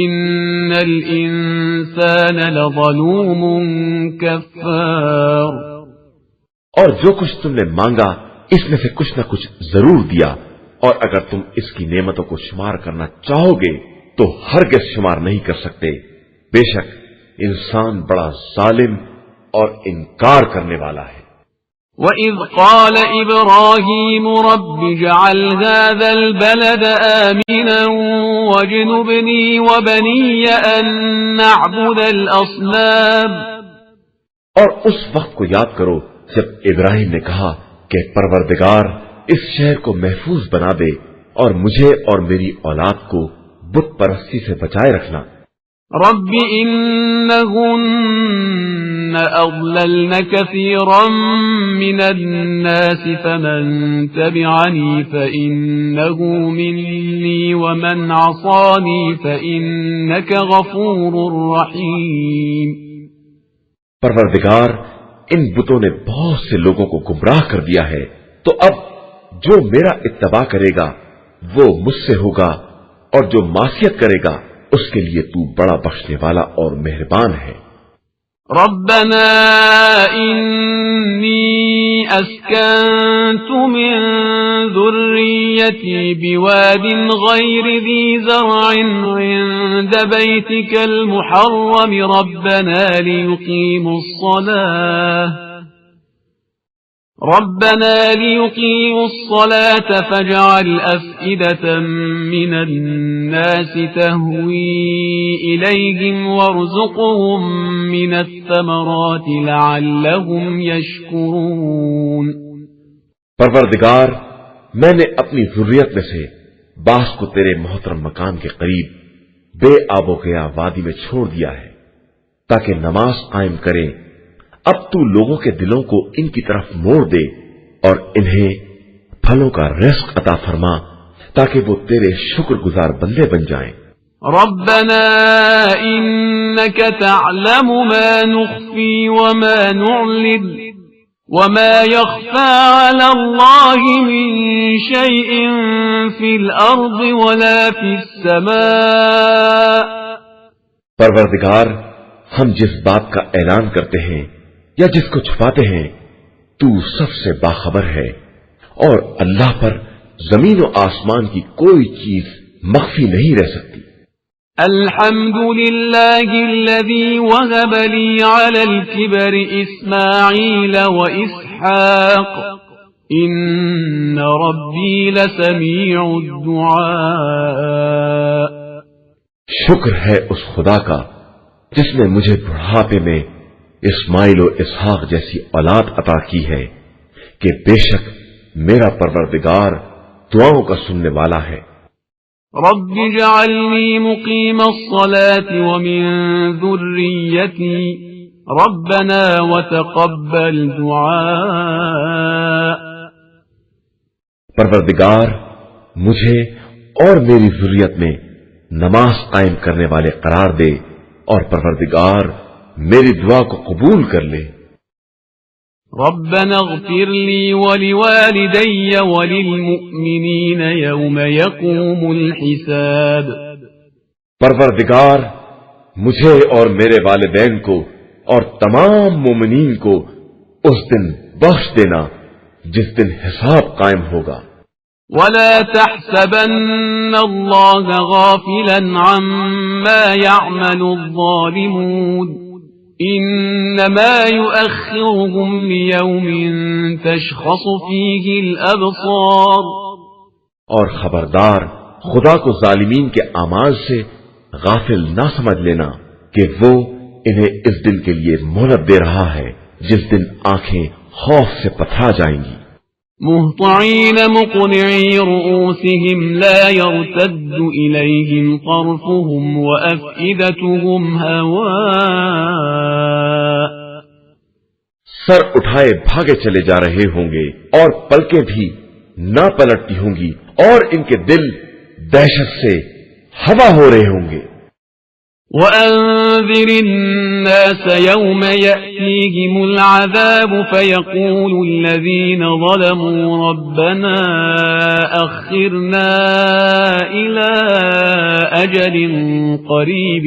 إِنَّ الْإِنسَانَ لَظَلُومٌ كَفَّارٌ. اور جو کچھ تم نے مانگا اس میں سے کچھ نہ کچھ ضرور دیا، اور اگر تم اس کی نعمتوں کو شمار کرنا چاہو گے تو ہرگز شمار نہیں کر سکتے. بے شک انسان بڑا ظالم اور انکار کرنے والا ہے. وَإِذْ قَالَ إِبْرَاهِيمُ رَبِّ اجْعَلْ هَذَا الْبَلَدَ آمِنًا وَاجْنُبْنِي وَبَنِيَّ أَن نَّعْبُدَ الْأَصْنَامَ. اور اس وقت کو یاد کرو جب ابراہیم نے کہا کہ پروردگار اس شہر کو محفوظ بنا دے اور مجھے اور میری اولاد کو بت پرستی سے بچائے رکھنا. رب إنهن أضللن كثيرا من الناس فمن تبعني فإنه مني ومن عصاني فإنك غفور رحيم. پروردگار ان بتوں نے بہت سے لوگوں کو گمراہ کر دیا ہے، تو اب جو میرا اتباع کرے گا وہ مجھ سے ہوگا، اور جو معصیت کرے گا اس کے لیے تو بڑا بخشنے والا اور مہربان ہے. ربنا إني أسكنت من ذريتي بواد غير ذي زرع عند بيتك المحرم ربنا ليقيموا الصلاة فاجعل أفئدة من الناس تهوي إليهم وارزقهم من الثمرات لعلهم يشكرون. پروردگار میں نے اپنی ذریت میں سے بعض کو تیرے محترم مکان کے قریب بے آب و گیا وادی میں چھوڑ دیا ہے تاکہ نماز قائم کریں. اب تو لوگوں کے دلوں کو ان کی طرف موڑ دے اور انہیں پھلوں کا رزق عطا فرما تاکہ وہ تیرے شکر گزار بندے بن جائیں. ربنا انك تعلم ما نخفي وما نعلن وما يخفى على الله من شيء في الارض ولا في السماء. پروردگار ہم جس بات کا اعلان کرتے ہیں یا جس کو چھپاتے ہیں تو سب سے باخبر ہے، اور اللہ پر زمین و آسمان کی کوئی چیز مخفی نہیں رہ سکتی۔ الحمد لله الذي وهب لي على الكبر إسماعيل وإسحاق إن ربي لسميع الدعاء۔ شکر ہے اس خدا کا جس نے مجھے بڑھاپے میں اسماعیل و اسحاق جیسی اولاد عطا کی ہے کہ بے شک میرا پروردگار دعاؤں کا سننے والا ہے۔ رب اجعلني مقيم الصلاة ومن ذريتي ربنا وتقبل دعاء۔ پروردگار مجھے اور میری ذریت میں نماز قائم کرنے والے قرار دے، اور پروردگار میری دعا کو قبول کر لے۔ ربنا اغفر لي ولوالدي وللمؤمنين يوم يقوم الحساب۔ پروردگار مجھے اور میرے والدین کو اور تمام مومنین کو اس دن بخش دینا جس دن حساب قائم ہوگا۔ ولا تحسبن الله غافلا عما يعمل الظالمون إنما يؤخرهم ليوم تشخص فيه الأبصار۔ اور خبردار خدا کو ظالمین کے اعمال سے غافل نہ سمجھ لینا کہ وہ انہیں اس دن کے لیے مہلت دے رہا ہے جس دن آنکھیں خوف سے پتھرا جائیں گی۔ مهطعين مقنعي رؤوسهم لا يرتد إليهم طرفهم وأفئدتهم هواء۔ سر اٹھائے بھاگے چلے جا رہے ہوں گے اور پلکیں بھی نہ پلٹتی ہوں گی، اور ان کے دل دہشت سے ہوا ہو رہے ہوں گے۔ وأنذر الناس يوم يأتيهم العذاب فيقول الذين ظلموا ربنا أخرنا إلى أجل قريب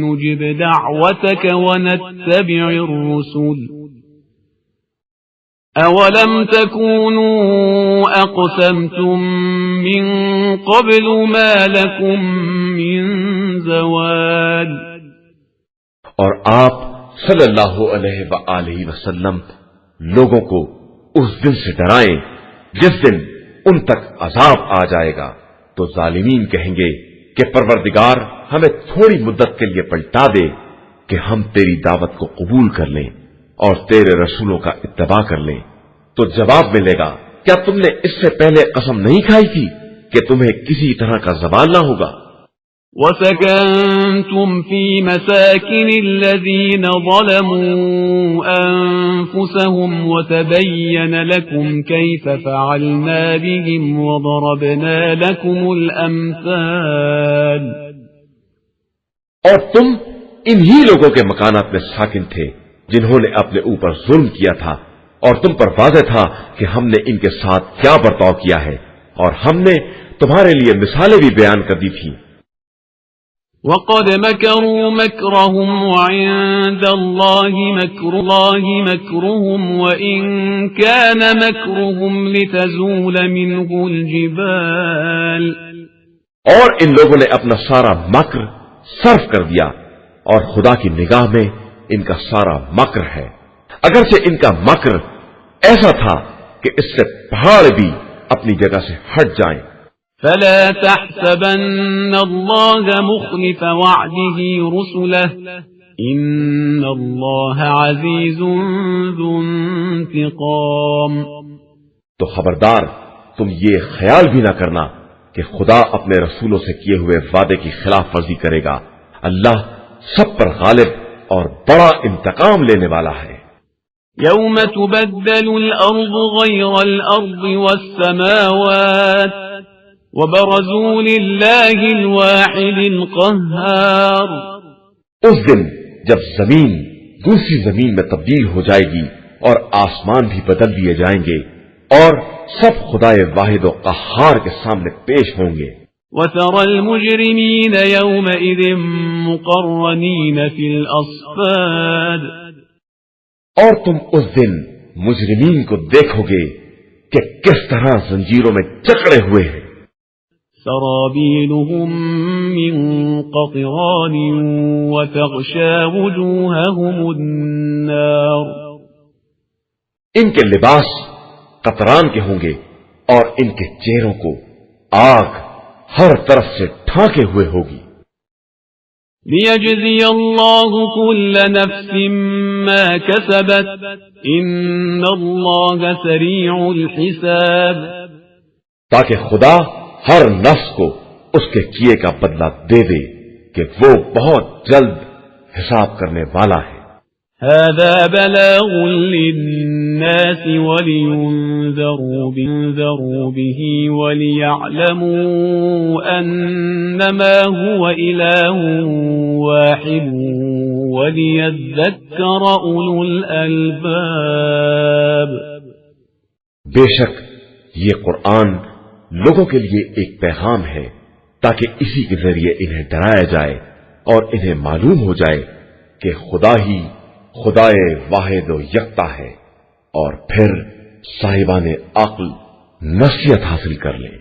نجب دعوتك ونتبع الرسل أولم تكونوا أقسمتم من قبل ما لكم من زوال۔ اور آپ صلی اللہ علیہ وآلہ وسلم لوگوں کو اس دن سے ڈرائیں جس دن ان تک عذاب آ جائے گا، تو ظالمین کہیں گے کہ پروردگار ہمیں تھوڑی مدت کے لیے پلٹا دے کہ ہم تیری دعوت کو قبول کر لیں اور تیرے رسولوں کا اتباع کر لیں۔ تو جواب ملے گا، کیا تم نے اس سے پہلے قسم نہیں کھائی تھی کہ تمہیں کسی طرح کا زوال نہ ہوگا؟ وَسَكَنْتُمْ فِي مَسَاكِنِ الَّذِينَ ظَلَمُوا أَنفُسَهُمْ وَتَبَيَّنَ لَكُمْ كَيْفَ فَعَلْنَا بِهِمْ وَضَرَبْنَا لَكُمُ الْأَمْثَالَ۔ اور تم انہی لوگوں کے مکانات میں ساکن تھے جنہوں نے اپنے اوپر ظلم کیا تھا، اور تم پر واضح تھا کہ ہم نے ان کے ساتھ کیا برتاؤ کیا ہے، اور ہم نے تمہارے لیے مثالیں بھی بیان کر دی تھی۔ وَقَدْ مَكَرُوا مَكْرَهُمْ وَعِندَ اللَّهِ مَكْرُهُمْ وَإِنْ كَانَ مَكْرُهُمْ لِتَزُولَ مِنْهُ الْجِبَالُ۔ اور ان لوگوں نے اپنا سارا مکر صرف کر دیا، اور خدا کی نگاہ میں ان کا سارا مکر ہے، اگرچہ ان کا مکر ایسا تھا کہ اس سے پہاڑ بھی اپنی جگہ سے ہٹ جائیں۔ فلا تحسبن الله مخلف وعده رسله إن الله عزيز ذو انتقام۔ تو خبردار تم یہ خیال بھی نہ کرنا کہ خدا اپنے رسولوں سے کیے ہوئے وعدے کی خلاف ورزی کرے گا، اللہ سب پر غالب اور بڑا انتقام لینے والا ہے۔ يوم تبدل الأرض غير الأرض والسماوات وبرزوا لله الواحد القهار۔ اس دن جب زمین دوسری زمین میں تبدیل ہو جائے گی اور آسمان بھی بدل دیے جائیں گے اور سب خدائے واحد و قہار کے سامنے پیش ہوں گے۔ وترى المجرمين يومئذ مقرنين في الأصفاد اور تم اس دن مجرمین کو دیکھو گے کہ کس طرح زنجیروں میں جکڑے ہوئے ہیں. سرابيلهم من قطران وتغشى وجوههم النار ان کے لباس قطران کے ہوں گے اور ان کے چہروں کو آگ ہر طرف سے ڈھانکے ہوئے ہوگی. ليجزي الله كل نفس ما كسبت إن الله سريع الحساب تاکہ خدا ہر نفس کو اس کے کیے کا بدلہ دے دے کہ وہ بہت جلد حساب کرنے والا ہے. هذا بلاغ للناس ولينذروا به وليعلموا أنما هو إله واحد وليذكر أولو الألباب. بے شک یہ قرآن لوگوں کے لیے ایک پیغام ہے تاکہ اسی کے ذریعے انہیں ڈرایا جائے اور انہیں معلوم ہو جائے کہ خدا ہی خدائے واحد و یکتا ہے، اور پھر صاحبان عقل نصیحت حاصل کر لیں.